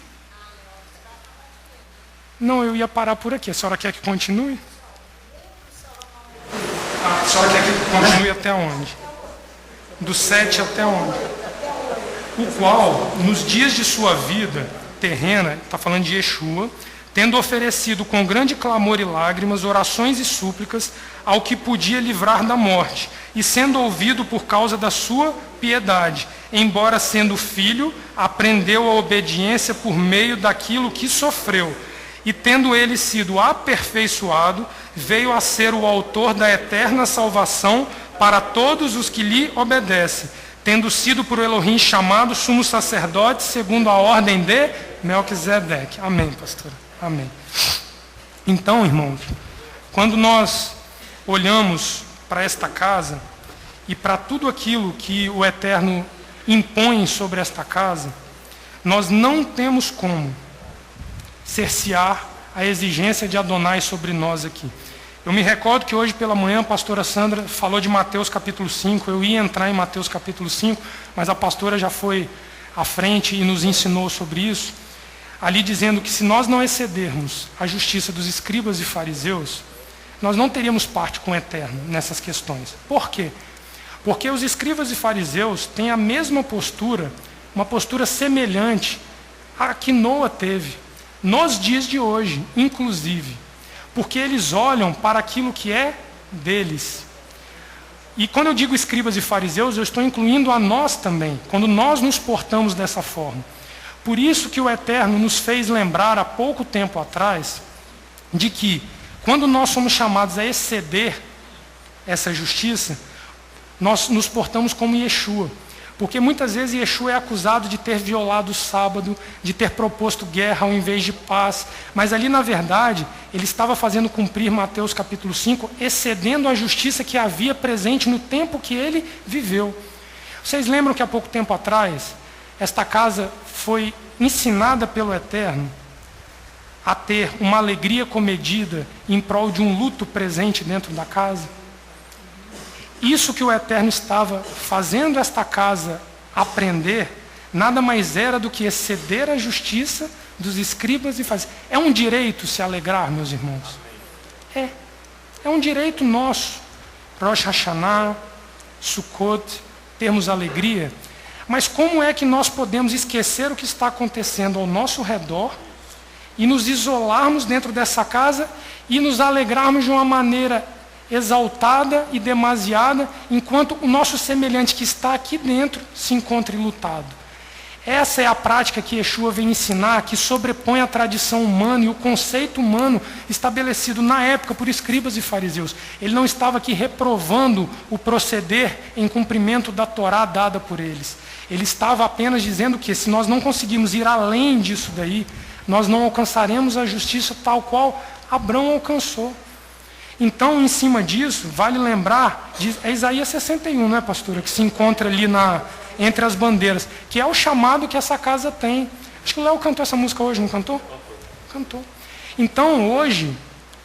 Não, eu ia parar por aqui. A senhora quer que continue? A senhora quer que continue até onde? Do 7 até onde? O qual, nos dias de sua vida terrena, está falando de Yeshua, tendo oferecido com grande clamor e lágrimas, orações e súplicas ao que podia livrar da morte, e sendo ouvido por causa da sua piedade, embora sendo filho, aprendeu a obediência por meio daquilo que sofreu, e tendo ele sido aperfeiçoado, veio a ser o autor da eterna salvação para todos os que lhe obedecem, tendo sido por Elohim chamado sumo sacerdote segundo a ordem de Melquisedeque. Amém, pastora. Amém. Então, irmãos, quando nós olhamos para esta casa e para tudo aquilo que o Eterno impõe sobre esta casa, nós não temos como cercear a exigência de Adonai sobre nós aqui. Eu me recordo que hoje pela manhã a pastora Sandra falou de Mateus capítulo 5, eu ia entrar em Mateus capítulo 5, mas a pastora já foi à frente e nos ensinou sobre isso, ali dizendo que se nós não excedermos a justiça dos escribas e fariseus, nós não teríamos parte com o Eterno nessas questões. Por quê? Porque os escribas e fariseus têm a mesma postura, uma postura semelhante à que Noa teve, nos dias de hoje, inclusive, porque eles olham para aquilo que é deles. E quando eu digo escribas e fariseus, eu estou incluindo a nós também, quando nós nos portamos dessa forma. Por isso que o Eterno nos fez lembrar há pouco tempo atrás de que, quando nós somos chamados a exceder essa justiça, nós nos portamos como Yeshua. Porque muitas vezes Yeshua é acusado de ter violado o sábado, de ter proposto guerra ao invés de paz. Mas ali, na verdade, ele estava fazendo cumprir Mateus capítulo 5, excedendo a justiça que havia presente no tempo que ele viveu. Vocês lembram que há pouco tempo atrás, esta casa foi ensinada pelo Eterno a ter uma alegria comedida em prol de um luto presente dentro da casa? Isso que o Eterno estava fazendo esta casa aprender, nada mais era do que exceder a justiça dos escribas e fariseus. É um direito se alegrar, meus irmãos? É um direito nosso. Rosh Hashanah, Sukkot, termos alegria. Mas como é que nós podemos esquecer o que está acontecendo ao nosso redor e nos isolarmos dentro dessa casa e nos alegrarmos de uma maneira exaltada e demasiada, enquanto o nosso semelhante que está aqui dentro se encontra enlutado? Essa é a prática que Yeshua vem ensinar, que sobrepõe a tradição humana e o conceito humano estabelecido na época por escribas e fariseus. Ele não estava aqui reprovando o proceder em cumprimento da Torá dada por eles. Ele estava apenas dizendo que se nós não conseguirmos ir além disso daí, nós não alcançaremos a justiça tal qual Abrão alcançou. Então, em cima disso, vale lembrar, é Isaías 61, não é, pastora? Que se encontra ali entre as bandeiras, que é o chamado que essa casa tem. Acho que o Léo cantou essa música hoje, não cantou? Cantou. Então, hoje,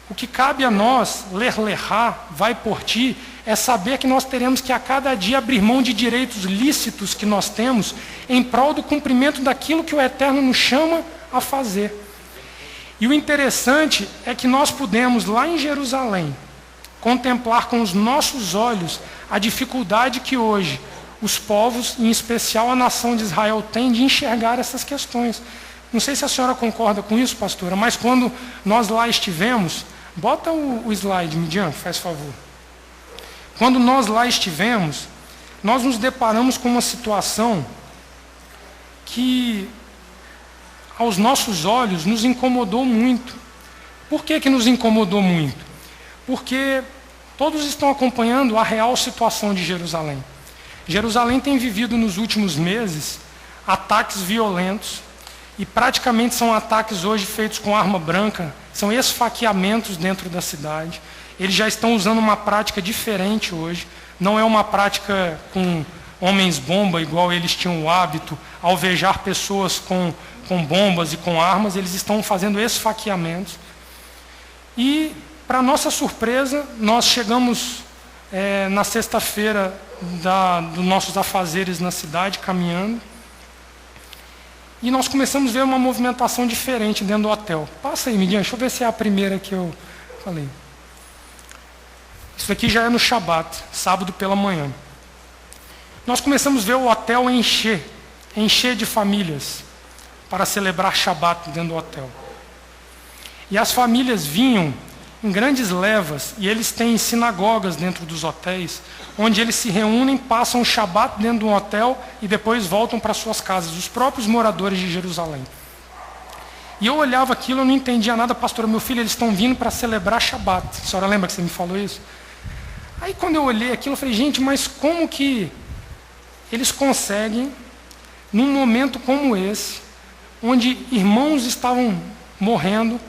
o que cabe a nós, ler-lerá, vai por ti, é saber que nós teremos que a cada dia abrir mão de direitos lícitos que nós temos em prol do cumprimento daquilo que o Eterno nos chama a fazer. E o interessante é que nós pudemos, lá em Jerusalém, contemplar com os nossos olhos a dificuldade que hoje os povos, em especial a nação de Israel, têm de enxergar essas questões. Não sei se a senhora concorda com isso, pastora, mas quando nós lá estivemos, bota o slide, Midian, faz favor. Quando nós lá estivemos, nós nos deparamos com uma situação que, aos nossos olhos, nos incomodou muito. Por que nos incomodou muito? Porque todos estão acompanhando a real situação de Jerusalém. Jerusalém tem vivido nos últimos meses ataques violentos, e praticamente são ataques hoje feitos com arma branca, são esfaqueamentos dentro da cidade. Eles já estão usando uma prática diferente hoje, não é uma prática com homens-bomba, igual eles tinham o hábito, alvejar pessoas com bombas e com armas, eles estão fazendo esfaqueamentos. E, para nossa surpresa, nós chegamos na sexta-feira dos nossos afazeres na cidade, caminhando, e nós começamos a ver uma movimentação diferente dentro do hotel. Passa aí, Midian, deixa eu ver se é a primeira que eu falei. Isso aqui já é no Shabat, sábado pela manhã. Nós começamos a ver o hotel encher de famílias para celebrar Shabat dentro do hotel. E as famílias vinham em grandes levas, e eles têm sinagogas dentro dos hotéis, onde eles se reúnem, passam o Shabat dentro de um hotel e depois voltam para suas casas, os próprios moradores de Jerusalém. E eu olhava aquilo, eu não entendia nada, pastora, meu filho, eles estão vindo para celebrar Shabat. A senhora lembra que você me falou isso? Aí quando eu olhei aquilo, eu falei, gente, mas como que eles conseguem, num momento como esse, onde irmãos estavam morrendo,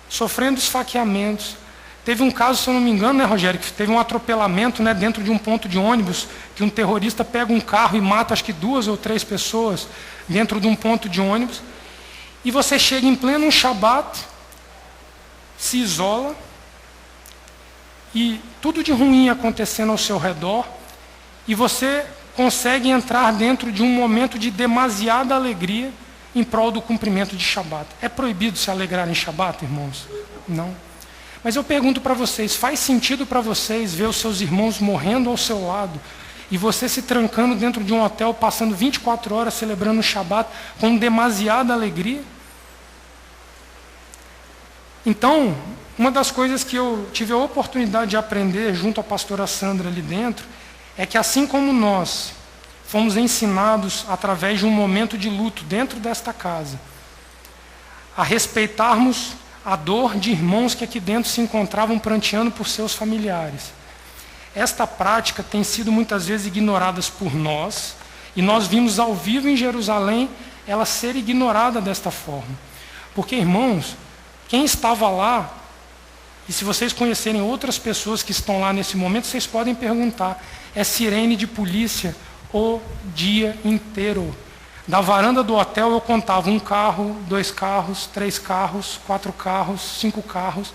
sofrendo esfaqueamentos. Teve um caso, se eu não me engano, né, Rogério, que teve um atropelamento, né, dentro de um ponto de ônibus, que um terrorista pega um carro e mata acho que 2 ou 3 pessoas dentro de um ponto de ônibus. E você chega em pleno Shabat, se isola, e tudo de ruim acontecendo ao seu redor, e você consegue entrar dentro de um momento de demasiada alegria em prol do cumprimento de Shabat. É proibido se alegrar em Shabat, irmãos? Não. Mas eu pergunto para vocês, faz sentido para vocês ver os seus irmãos morrendo ao seu lado e você se trancando dentro de um hotel, passando 24 horas celebrando o Shabat com demasiada alegria? Então, uma das coisas que eu tive a oportunidade de aprender junto à pastora Sandra ali dentro, é que assim como nós fomos ensinados através de um momento de luto dentro desta casa, a respeitarmos a dor de irmãos que aqui dentro se encontravam pranteando por seus familiares. Esta prática tem sido muitas vezes ignorada por nós, e nós vimos ao vivo em Jerusalém ela ser ignorada desta forma. Porque, irmãos, quem estava lá, e se vocês conhecerem outras pessoas que estão lá nesse momento, vocês podem perguntar, é sirene de polícia o dia inteiro. Da varanda do hotel eu contava 1 carro, 2 carros, 3 carros, 4 carros, 5 carros.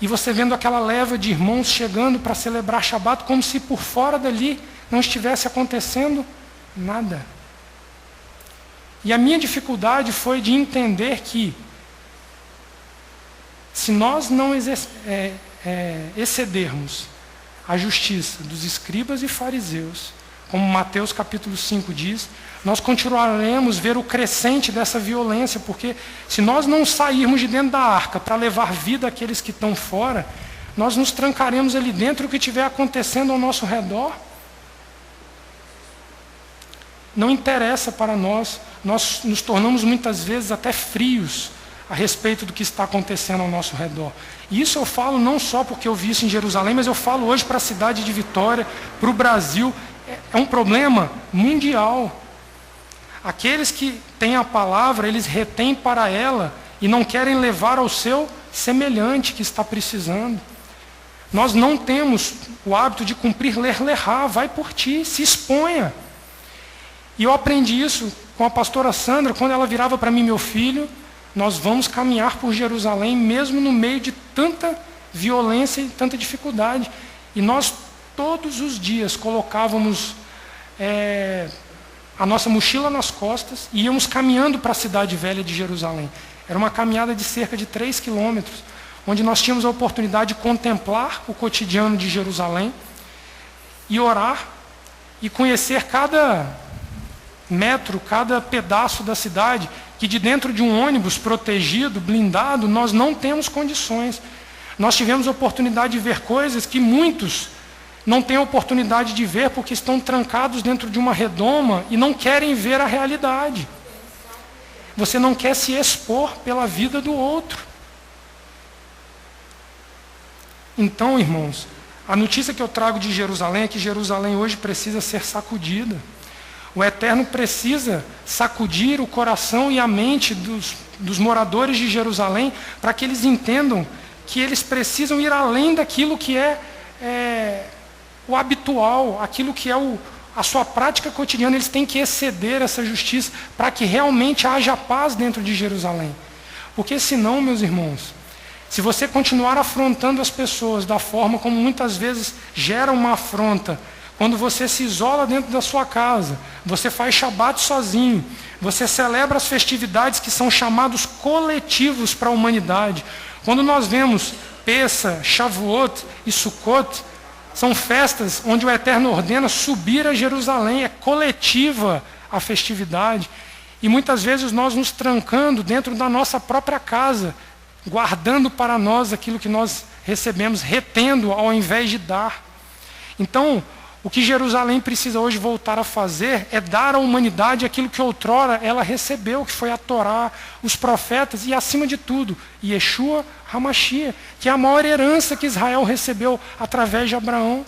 E você vendo aquela leva de irmãos chegando para celebrar Shabat, como se por fora dali não estivesse acontecendo nada. E a minha dificuldade foi de entender que, se nós não excedermos a justiça dos escribas e fariseus, como Mateus capítulo 5 diz, nós continuaremos a ver o crescente dessa violência, porque se nós não sairmos de dentro da arca para levar vida àqueles que estão fora, nós nos trancaremos ali dentro, o que estiver acontecendo ao nosso redor. não interessa para nós. Nós nos tornamos muitas vezes até frios a respeito do que está acontecendo ao nosso redor. E isso eu falo não só porque eu vi isso em Jerusalém, mas eu falo hoje para a cidade de Vitória, para o Brasil. É um problema mundial. Aqueles que têm a palavra, eles retêm para ela e não querem levar ao seu semelhante que está precisando. Nós não temos o hábito de cumprir ler lerá, vai por ti, se exponha. E eu aprendi isso com a pastora Sandra, quando ela virava para mim: meu filho, nós vamos caminhar por Jerusalém, mesmo no meio de tanta violência e tanta dificuldade. E nós, todos os dias, colocávamos a nossa mochila nas costas e íamos caminhando para a cidade velha de Jerusalém. Era uma caminhada de cerca de 3 quilômetros, onde nós tínhamos a oportunidade de contemplar o cotidiano de Jerusalém e orar e conhecer cada metro, cada pedaço da cidade, que de dentro de um ônibus protegido, blindado, nós não temos condições. Nós tivemos a oportunidade de ver coisas que muitos não têm a oportunidade de ver porque estão trancados dentro de uma redoma e não querem ver a realidade. Você não quer se expor pela vida do outro. Então, irmãos, a notícia que eu trago de Jerusalém é que Jerusalém hoje precisa ser sacudida. O Eterno precisa sacudir o coração e a mente dos moradores de Jerusalém para que eles entendam que eles precisam ir além daquilo que é o habitual, aquilo que é a sua prática cotidiana. Eles têm que exceder essa justiça para que realmente haja paz dentro de Jerusalém. Porque senão, meus irmãos, se você continuar afrontando as pessoas da forma como muitas vezes gera uma afronta, quando você se isola dentro da sua casa, você faz Shabat sozinho, você celebra as festividades que são chamados coletivos para a humanidade. Quando nós vemos Pessa, Shavuot e Sukkot, são festas onde o Eterno ordena subir a Jerusalém, é coletiva a festividade. E muitas vezes nós nos trancando dentro da nossa própria casa, guardando para nós aquilo que nós recebemos, retendo ao invés de dar. Então, o que Jerusalém precisa hoje voltar a fazer é dar à humanidade aquilo que outrora ela recebeu, que foi a Torá, os profetas e, acima de tudo, Yeshua HaMashiach, que é a maior herança que Israel recebeu através de Abraão.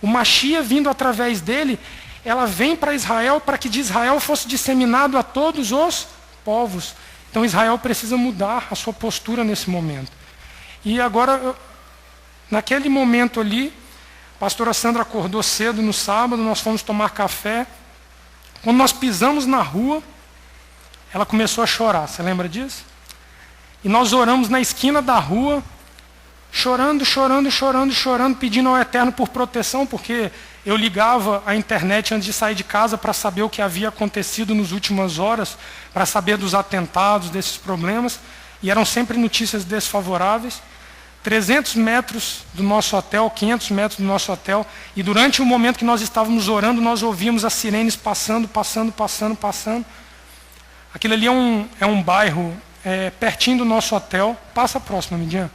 O Mashiach vindo através dele, ela vem para Israel para que de Israel fosse disseminado a todos os povos. Então Israel precisa mudar a sua postura nesse momento. E agora, naquele momento ali, a pastora Sandra acordou cedo no sábado, nós fomos tomar café. Quando nós pisamos na rua, ela começou a chorar, você lembra disso? E nós oramos na esquina da rua, chorando, pedindo ao Eterno por proteção, porque eu ligava a internet antes de sair de casa para saber o que havia acontecido nas últimas horas, para saber dos atentados, desses problemas, e eram sempre notícias desfavoráveis. 300 metros do nosso hotel, 500 metros do nosso hotel, e durante o momento que nós estávamos orando, nós ouvíamos as sirenes passando. Aquilo ali é um bairro pertinho do nosso hotel, passa próximo, Midian,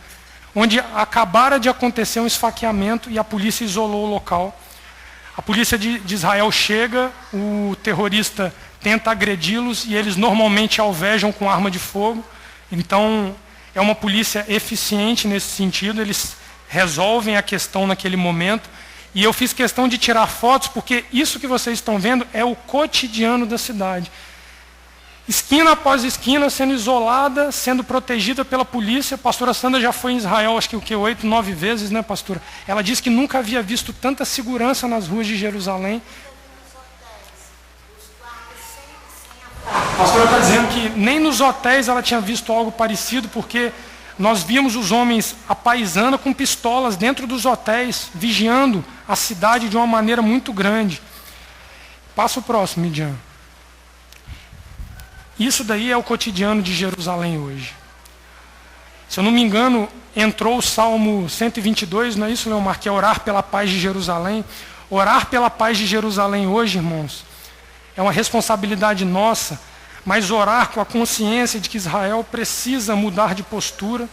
onde acabara de acontecer um esfaqueamento e a polícia isolou o local. A polícia de Israel chega, o terrorista tenta agredi-los e eles normalmente alvejam com arma de fogo. Então, é uma polícia eficiente nesse sentido, eles resolvem a questão naquele momento. E eu fiz questão de tirar fotos, porque isso que vocês estão vendo é o cotidiano da cidade. Esquina após esquina, sendo isolada, sendo protegida pela polícia. A pastora Sandra já foi em Israel, acho que 8, 9 vezes, né, pastora? Ela disse que nunca havia visto tanta segurança nas ruas de Jerusalém. A pastora está dizendo que nem nos hotéis ela tinha visto algo parecido, porque nós víamos os homens à paisana com pistolas dentro dos hotéis, vigiando a cidade de uma maneira muito grande. Passa o próximo, Midian. Isso daí é o cotidiano de Jerusalém hoje. Se eu não me engano, entrou o Salmo 122, não é isso, Leomar? Que é orar pela paz de Jerusalém. Orar pela paz de Jerusalém hoje, irmãos, é uma responsabilidade nossa, mas orar com a consciência de que Israel precisa mudar de postura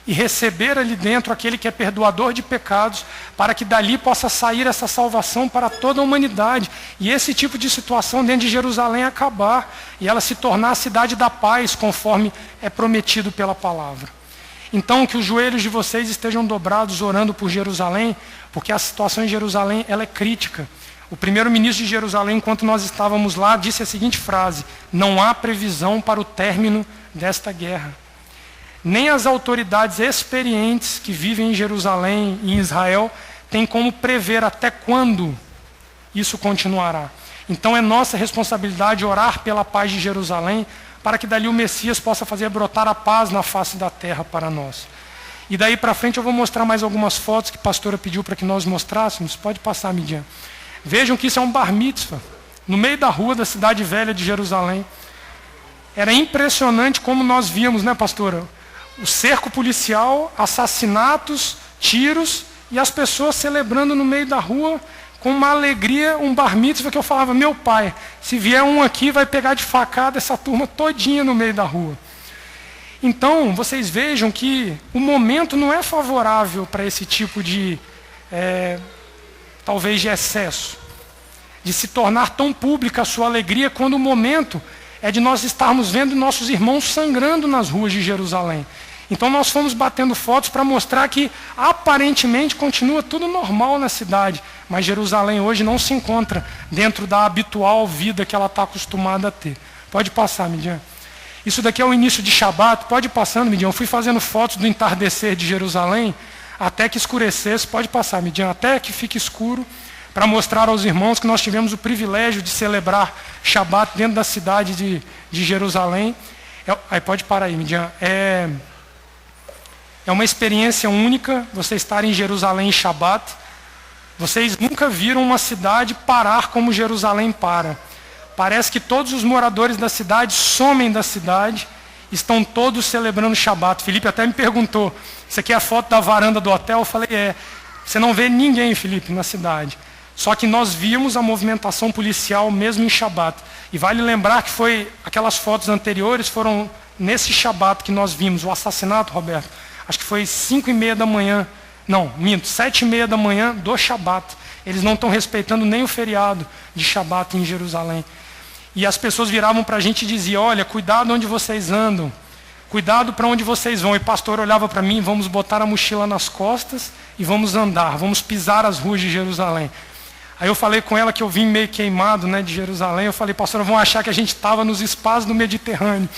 e receber ali dentro aquele que é perdoador de pecados, para que dali possa sair essa salvação para toda a humanidade. E esse tipo de situação dentro de Jerusalém acabar, e ela se tornar a cidade da paz, conforme é prometido pela palavra. Então, que os joelhos de vocês estejam dobrados orando por Jerusalém, porque a situação em Jerusalém ela é crítica. O primeiro-ministro de Jerusalém, enquanto nós estávamos lá, disse a seguinte frase: não há previsão para o término desta guerra. Nem as autoridades experientes que vivem em Jerusalém e em Israel têm como prever até quando isso continuará. Então é nossa responsabilidade orar pela paz de Jerusalém, para que dali o Messias possa fazer brotar a paz na face da terra para nós. E daí para frente eu vou mostrar mais algumas fotos que a pastora pediu para que nós mostrássemos. Pode passar, Midian. Vejam que isso é um bar mitzvah, no meio da rua da cidade velha de Jerusalém. Era impressionante como nós víamos, né, pastora? O cerco policial, assassinatos, tiros, e as pessoas celebrando no meio da rua com uma alegria, um bar mitzvah que eu falava: meu pai, se vier um aqui vai pegar de facada essa turma todinha no meio da rua. Então, vocês vejam que o momento não é favorável para esse tipo de, talvez de excesso, de se tornar tão pública a sua alegria, quando o momento é de nós estarmos vendo nossos irmãos sangrando nas ruas de Jerusalém. Então nós fomos batendo fotos para mostrar que aparentemente continua tudo normal na cidade, mas Jerusalém hoje não se encontra dentro da habitual vida que ela está acostumada a ter. Pode passar, Midian. Isso daqui é o início de Shabat. Pode ir passando, Midian. Eu fui fazendo fotos do entardecer de Jerusalém até que escurecesse. Pode passar, Midian. Até que fique escuro, para mostrar aos irmãos que nós tivemos o privilégio de celebrar Shabat dentro da cidade de Jerusalém. Aí pode parar aí, Midian. É uma experiência única você estar em Jerusalém em Shabat. Vocês nunca viram uma cidade parar como Jerusalém para. Parece que todos os moradores da cidade somem da cidade, estão todos celebrando Shabat. Felipe até me perguntou: isso aqui é a foto da varanda do hotel? Eu falei: você não vê ninguém, Felipe, na cidade. Só que nós vimos a movimentação policial mesmo em Shabat. E vale lembrar que aquelas fotos anteriores foram nesse Shabat que nós vimos o assassinato, Roberto. Acho que foi 5:30 da manhã. Não, minto, 7:30 da manhã do Shabat. Eles não estão respeitando nem o feriado de Shabat em Jerusalém. E as pessoas viravam para a gente e diziam: olha, cuidado onde vocês andam, cuidado para onde vocês vão. E o pastor olhava para mim: vamos botar a mochila nas costas e vamos andar, vamos pisar as ruas de Jerusalém. Aí eu falei com ela que eu vim meio queimado, né, de Jerusalém. Eu falei: pastora, vão achar que a gente estava nos espaços do Mediterrâneo.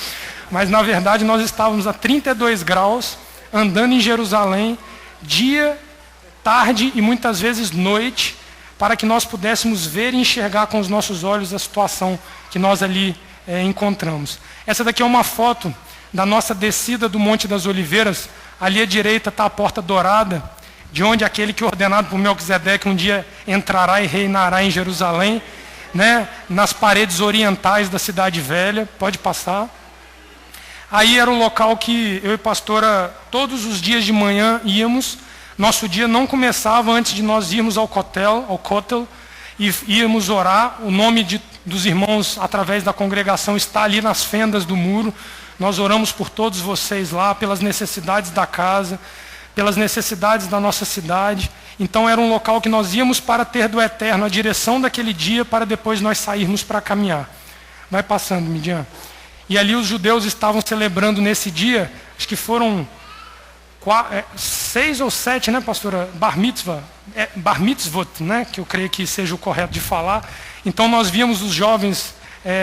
Mas na verdade nós estávamos a 32 graus, andando em Jerusalém, dia, tarde e muitas vezes noite, para que nós pudéssemos ver e enxergar com os nossos olhos a situação que nós ali encontramos. Essa daqui é uma foto da nossa descida do Monte das Oliveiras. Ali à direita está a Porta Dourada, de onde aquele que ordenado por Melquisedeque um dia entrará e reinará em Jerusalém, né, nas paredes orientais da cidade velha. Pode passar. Aí era o local que eu e a pastora, todos os dias de manhã, íamos. Nosso dia não começava antes de nós irmos ao Kotel, e íamos orar. O nome dos irmãos, através da congregação, está ali nas fendas do muro. Nós oramos por todos vocês lá, pelas necessidades da casa, pelas necessidades da nossa cidade. Então era um local que nós íamos para ter do eterno a direção daquele dia, para depois nós sairmos para caminhar. Vai passando, Midian. E ali os judeus estavam celebrando nesse dia, acho que foram 6 ou 7, né, pastora? Bar mitzvah, bar mitzvot, né, que eu creio que seja o correto de falar. Então nós víamos os jovens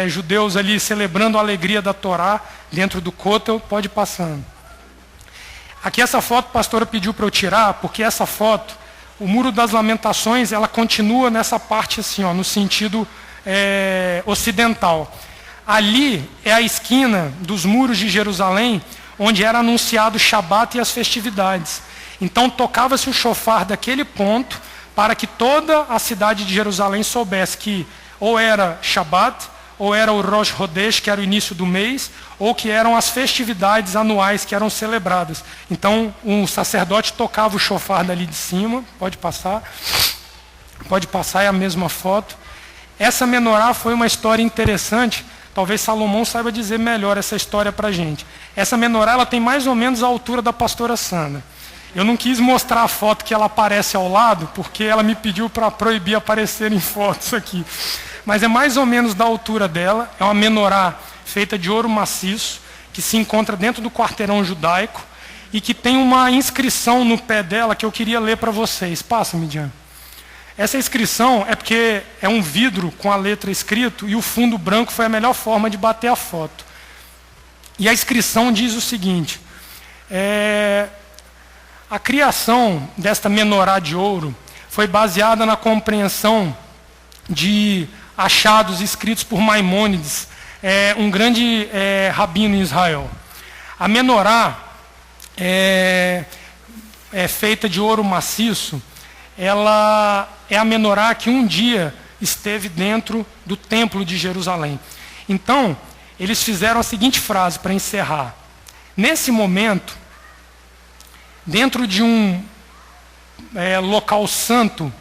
judeus ali celebrando a alegria da Torá dentro do Kotel. Pode ir passando. Aqui essa foto a pastora pediu para eu tirar, porque essa foto, o Muro das Lamentações, ela continua nessa parte assim, ó, no sentido ocidental. Ali é a esquina dos muros de Jerusalém, onde era anunciado o Shabat e as festividades. Então tocava-se o shofar daquele ponto, para que toda a cidade de Jerusalém soubesse que ou era Shabat, ou era o Rosh Hodesh, que era o início do mês, ou que eram as festividades anuais que eram celebradas. Então o sacerdote tocava o shofar dali de cima. Pode passar. Pode passar, é a mesma foto. Essa menorá foi uma história interessante. Talvez Salomão saiba dizer melhor essa história para a gente. Essa menorá ela tem mais ou menos a altura da pastora Sandra. Eu não quis mostrar a foto que ela aparece ao lado, porque ela me pediu para proibir aparecer em fotos aqui. Mas é mais ou menos da altura dela. É uma menorá feita de ouro maciço, que se encontra dentro do quarteirão judaico e que tem uma inscrição no pé dela que eu queria ler para vocês. Passa, Midian. Essa inscrição é porque é um vidro com a letra escrito e o fundo branco foi a melhor forma de bater a foto. E a inscrição diz o seguinte: a criação desta menorá de ouro foi baseada na compreensão de achados escritos por Maimônides, um grande rabino em Israel. A menorá é feita de ouro maciço. Ela é a menorá que um dia esteve dentro do templo de Jerusalém. Então, eles fizeram a seguinte frase para encerrar: nesse momento, dentro de um local santo,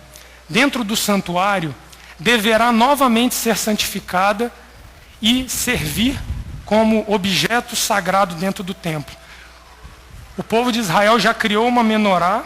dentro do santuário, deverá novamente ser santificada e servir como objeto sagrado dentro do templo. O povo de Israel já criou uma menorá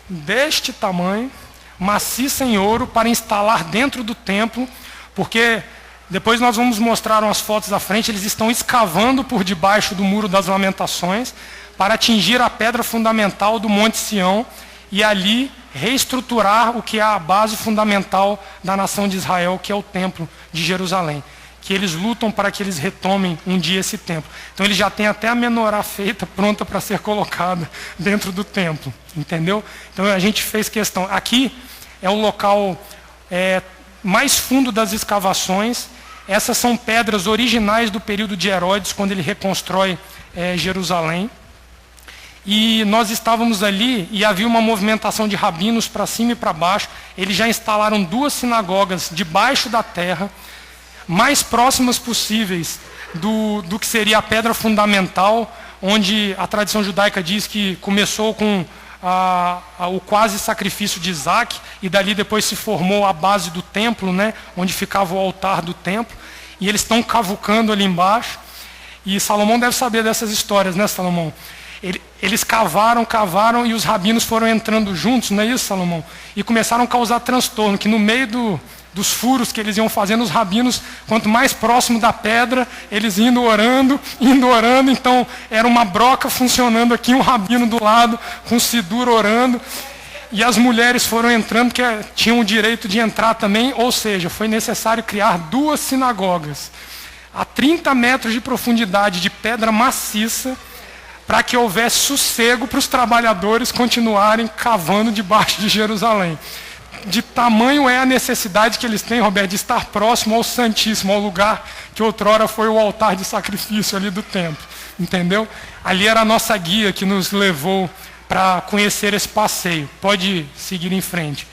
deste tamanho, maciça em ouro, para instalar dentro do templo, porque depois nós vamos mostrar umas fotos à frente. Eles estão escavando por debaixo do Muro das Lamentações para atingir a pedra fundamental do Monte Sião e ali reestruturar o que é a base fundamental da nação de Israel, que é o templo de Jerusalém, que eles lutam para que eles retomem um dia esse templo. Então eles já têm até a menorá feita, pronta para ser colocada dentro do templo, entendeu? Então a gente fez questão. Aqui é o local mais fundo das escavações. Essas são pedras originais do período de Herodes, quando ele reconstrói Jerusalém. E nós estávamos ali e havia uma movimentação de rabinos para cima e para baixo. Eles já instalaram 2 sinagogas debaixo da terra, mais próximas possíveis do que seria a pedra fundamental, onde a tradição judaica diz que começou com o quase sacrifício de Isaac, e dali depois se formou a base do templo, né, onde ficava o altar do templo, e eles estão cavucando ali embaixo. E Salomão deve saber dessas histórias, né, Salomão? Eles cavaram, e os rabinos foram entrando juntos, não é isso, Salomão? E começaram a causar transtorno, que no meio dos furos que eles iam fazendo, os rabinos, quanto mais próximo da pedra, eles indo orando, então era uma broca funcionando aqui, um rabino do lado, com o sidur orando, e as mulheres foram entrando, que tinham o direito de entrar também, ou seja, foi necessário criar 2 sinagogas, a 30 metros de profundidade, de pedra maciça, para que houvesse sossego para os trabalhadores continuarem cavando debaixo de Jerusalém. De tamanho é a necessidade que eles têm, Roberto, de estar próximo ao Santíssimo, ao lugar que outrora foi o altar de sacrifício ali do templo, entendeu? Ali era a nossa guia que nos levou para conhecer esse passeio. Pode seguir em frente.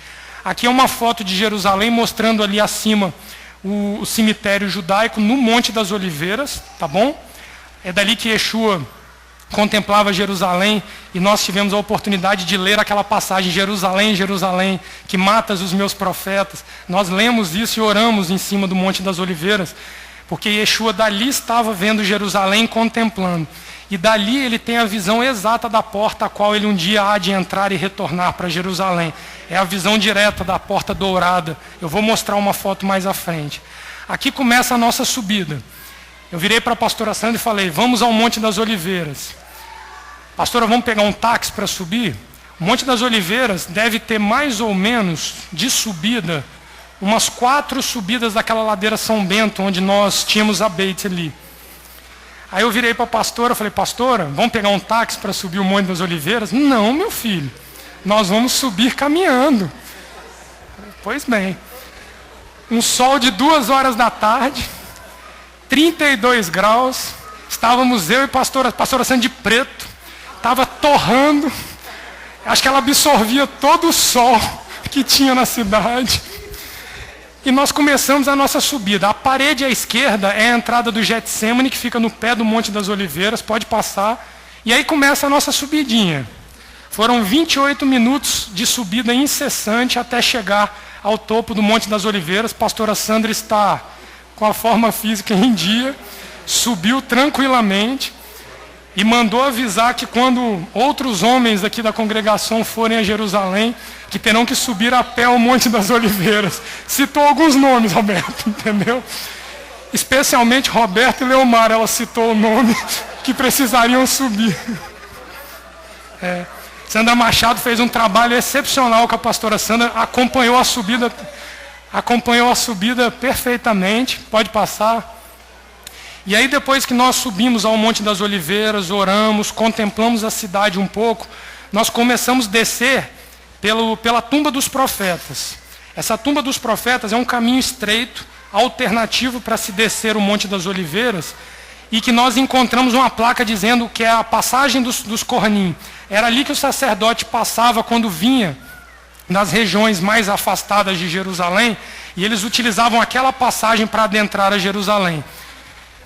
Aqui é uma foto de Jerusalém mostrando ali acima o cemitério judaico no Monte das Oliveiras, tá bom? É dali que Yeshua contemplava Jerusalém, e nós tivemos a oportunidade de ler aquela passagem: Jerusalém, Jerusalém, que matas os meus profetas. Nós lemos isso e oramos em cima do Monte das Oliveiras, porque Yeshua dali estava vendo Jerusalém, contemplando. E dali ele tem a visão exata da porta a qual ele um dia há de entrar e retornar para Jerusalém. É a visão direta da porta dourada. Eu vou mostrar uma foto mais à frente. Aqui começa a nossa subida. Eu virei para a pastora Sandra e falei: vamos ao Monte das Oliveiras. Pastora, vamos pegar um táxi para subir? O Monte das Oliveiras deve ter mais ou menos de subida, umas 4 subidas daquela ladeira São Bento, onde nós tínhamos a Beit ali. Aí eu virei para a pastora e falei: pastora, vamos pegar um táxi para subir o Monte das Oliveiras? Não, meu filho, nós vamos subir caminhando. Pois bem, um sol de 2 horas da tarde, 32 graus, estávamos eu e pastora Sandra de preto, estava torrando, acho que ela absorvia todo o sol que tinha na cidade. E nós começamos a nossa subida. A parede à esquerda é a entrada do Getsemane, que fica no pé do Monte das Oliveiras, pode passar. E aí começa a nossa subidinha. Foram 28 minutos de subida incessante até chegar ao topo do Monte das Oliveiras. Pastora Sandra está com a forma física em dia, subiu tranquilamente. e mandou avisar que quando outros homens aqui da congregação forem a Jerusalém, que terão que subir a pé ao Monte das Oliveiras. Citou alguns nomes, Roberto, entendeu? Especialmente Roberto e Leomar, ela citou o nome que precisariam subir. Sandra Machado fez um trabalho excepcional com a pastora Sandra, acompanhou a subida perfeitamente. Pode passar. E aí depois que nós subimos ao Monte das Oliveiras, oramos, contemplamos a cidade um pouco, nós começamos a descer pela tumba dos profetas. Essa tumba dos profetas é um caminho estreito, alternativo para se descer o Monte das Oliveiras, e que nós encontramos uma placa dizendo que é a passagem dos Kohanim. Era ali que o sacerdote passava quando vinha das regiões mais afastadas de Jerusalém, e eles utilizavam aquela passagem para adentrar a Jerusalém.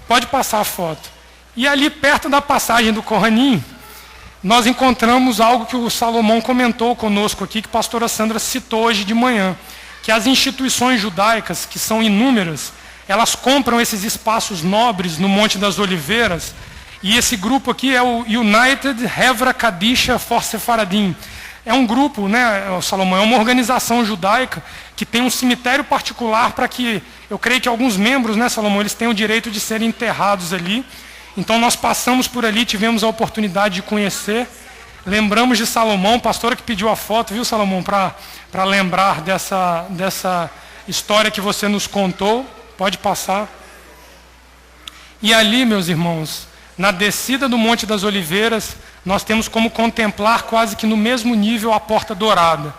Pode passar a foto. E ali perto da passagem do Kohanim, nós encontramos algo que o Salomão comentou conosco aqui, que a pastora Sandra citou hoje de manhã, que as instituições judaicas, que são inúmeras, elas compram esses espaços nobres no Monte das Oliveiras, e esse grupo aqui é o United Hevra Kadisha for Sephardim. É um grupo, né, Salomão, é uma organização judaica que tem um cemitério particular para que, eu creio que alguns membros, né, Salomão, eles têm o direito de serem enterrados ali. Então nós passamos por ali, tivemos a oportunidade de conhecer. Lembramos de Salomão, pastora que pediu a foto, viu, Salomão, para lembrar dessa história que você nos contou. Pode passar. E ali, meus irmãos, na descida do Monte das Oliveiras, nós temos como contemplar quase que no mesmo nível a Porta Dourada.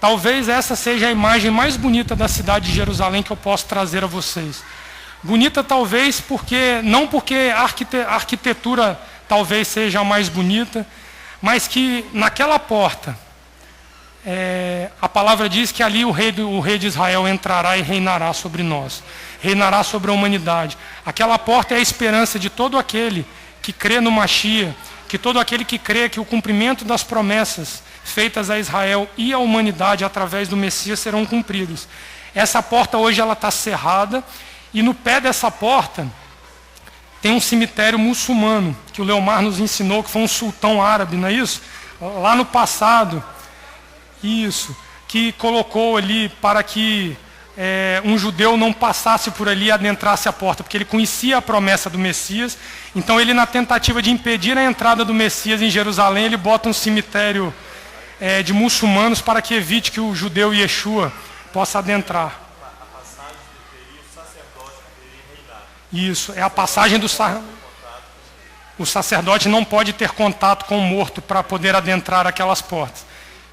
Talvez essa seja a imagem mais bonita da cidade de Jerusalém que eu posso trazer a vocês. Bonita talvez não porque a arquitetura talvez seja a mais bonita, mas que naquela porta, a palavra diz que ali o rei de Israel entrará e reinará sobre nós, reinará sobre a humanidade. Aquela porta é a esperança de todo aquele que crê no Mashiach, que todo aquele que crê que o cumprimento das promessas feitas a Israel e à humanidade através do Messias serão cumpridos. Essa porta hoje ela está cerrada, e no pé dessa porta tem um cemitério muçulmano, que o Leomar nos ensinou, que foi um sultão árabe, não é isso? Lá no passado, isso, que colocou ali para que um judeu não passasse por ali e adentrasse a porta, porque ele conhecia a promessa do Messias. Então ele, na tentativa de impedir a entrada do Messias em Jerusalém, ele bota um cemitério de muçulmanos para que evite que o judeu Yeshua possa adentrar. Isso, é a passagem do o sacerdote não pode ter contato com o morto para poder adentrar aquelas portas.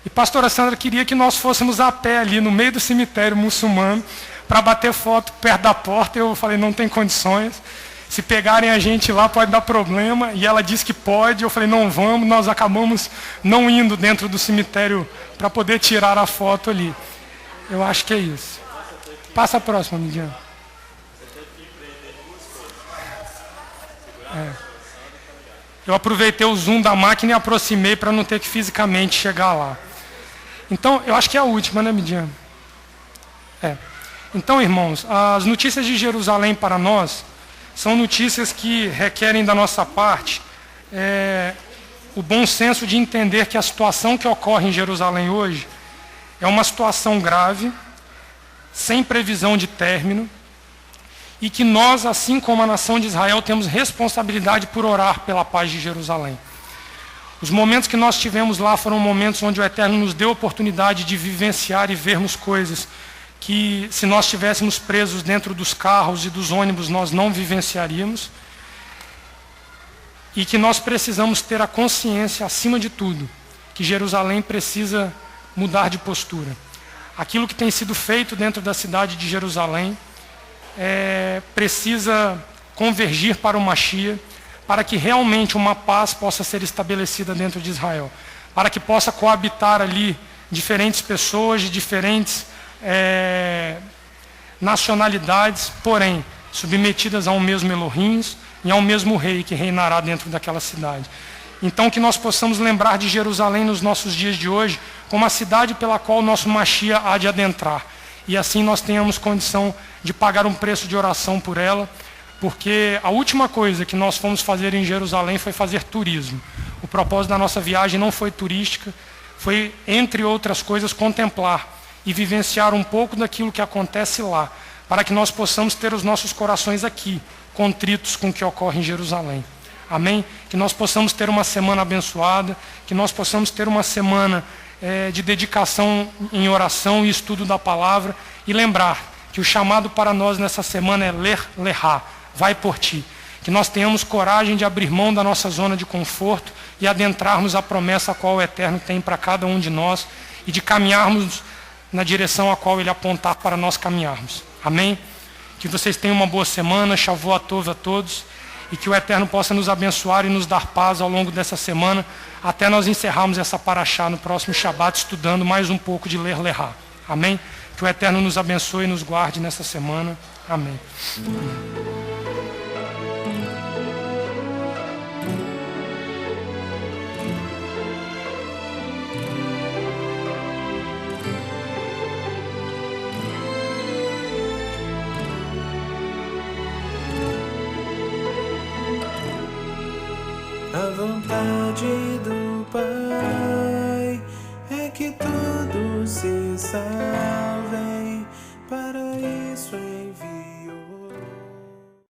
E pastora Sandra queria que nós fôssemos a pé ali no meio do cemitério muçulmano para bater foto perto da porta. Eu falei, não tem condições. Se pegarem a gente lá pode dar problema. E ela disse que pode. Eu falei, não vamos. Nós acabamos não indo dentro do cemitério para poder tirar a foto ali. Eu acho que é isso. Passa a próxima, Midian. Eu aproveitei o zoom da máquina e aproximei para não ter que fisicamente chegar lá. Então, eu acho que é a última, né, Midian? Então, irmãos, as notícias de Jerusalém para nós são notícias que requerem da nossa parte o bom senso de entender que a situação que ocorre em Jerusalém hoje é uma situação grave, sem previsão de término, e que nós, assim como a nação de Israel, temos responsabilidade por orar pela paz de Jerusalém. Os momentos que nós tivemos lá foram momentos onde o Eterno nos deu a oportunidade de vivenciar e vermos coisas que, se nós estivéssemos presos dentro dos carros e dos ônibus, nós não vivenciaríamos. E que nós precisamos ter a consciência, acima de tudo, que Jerusalém precisa mudar de postura. Aquilo que tem sido feito dentro da cidade de Jerusalém precisa convergir para o Mashiach, para que realmente uma paz possa ser estabelecida dentro de Israel, para que possa coabitar ali diferentes pessoas de diferentes nacionalidades, porém submetidas a um mesmo Elohim e a um mesmo rei que reinará dentro daquela cidade. Então que nós possamos lembrar de Jerusalém nos nossos dias de hoje como a cidade pela qual o nosso Mashiach há de adentrar. E assim nós tenhamos condição de pagar um preço de oração por ela, porque a última coisa que nós fomos fazer em Jerusalém foi fazer turismo. O propósito da nossa viagem não foi turística, foi, entre outras coisas, contemplar e vivenciar um pouco daquilo que acontece lá, para que nós possamos ter os nossos corações aqui, contritos com o que ocorre em Jerusalém. Amém? Que nós possamos ter uma semana abençoada, que nós possamos ter uma semana de dedicação em oração e estudo da palavra, e lembrar que o chamado para nós nessa semana é lerá, vai por ti. Que nós tenhamos coragem de abrir mão da nossa zona de conforto e adentrarmos a promessa a qual o Eterno tem para cada um de nós e de caminharmos na direção a qual Ele apontar para nós caminharmos. Amém? Que vocês tenham uma boa semana, Shavuot Tov a todos, e que o Eterno possa nos abençoar e nos dar paz ao longo dessa semana, até nós encerrarmos essa paraxá no próximo Shabat, estudando mais um pouco de lerá. Amém? Que o Eterno nos abençoe e nos guarde nessa semana. Amém. A vontade do Pai é que tudo se sabe.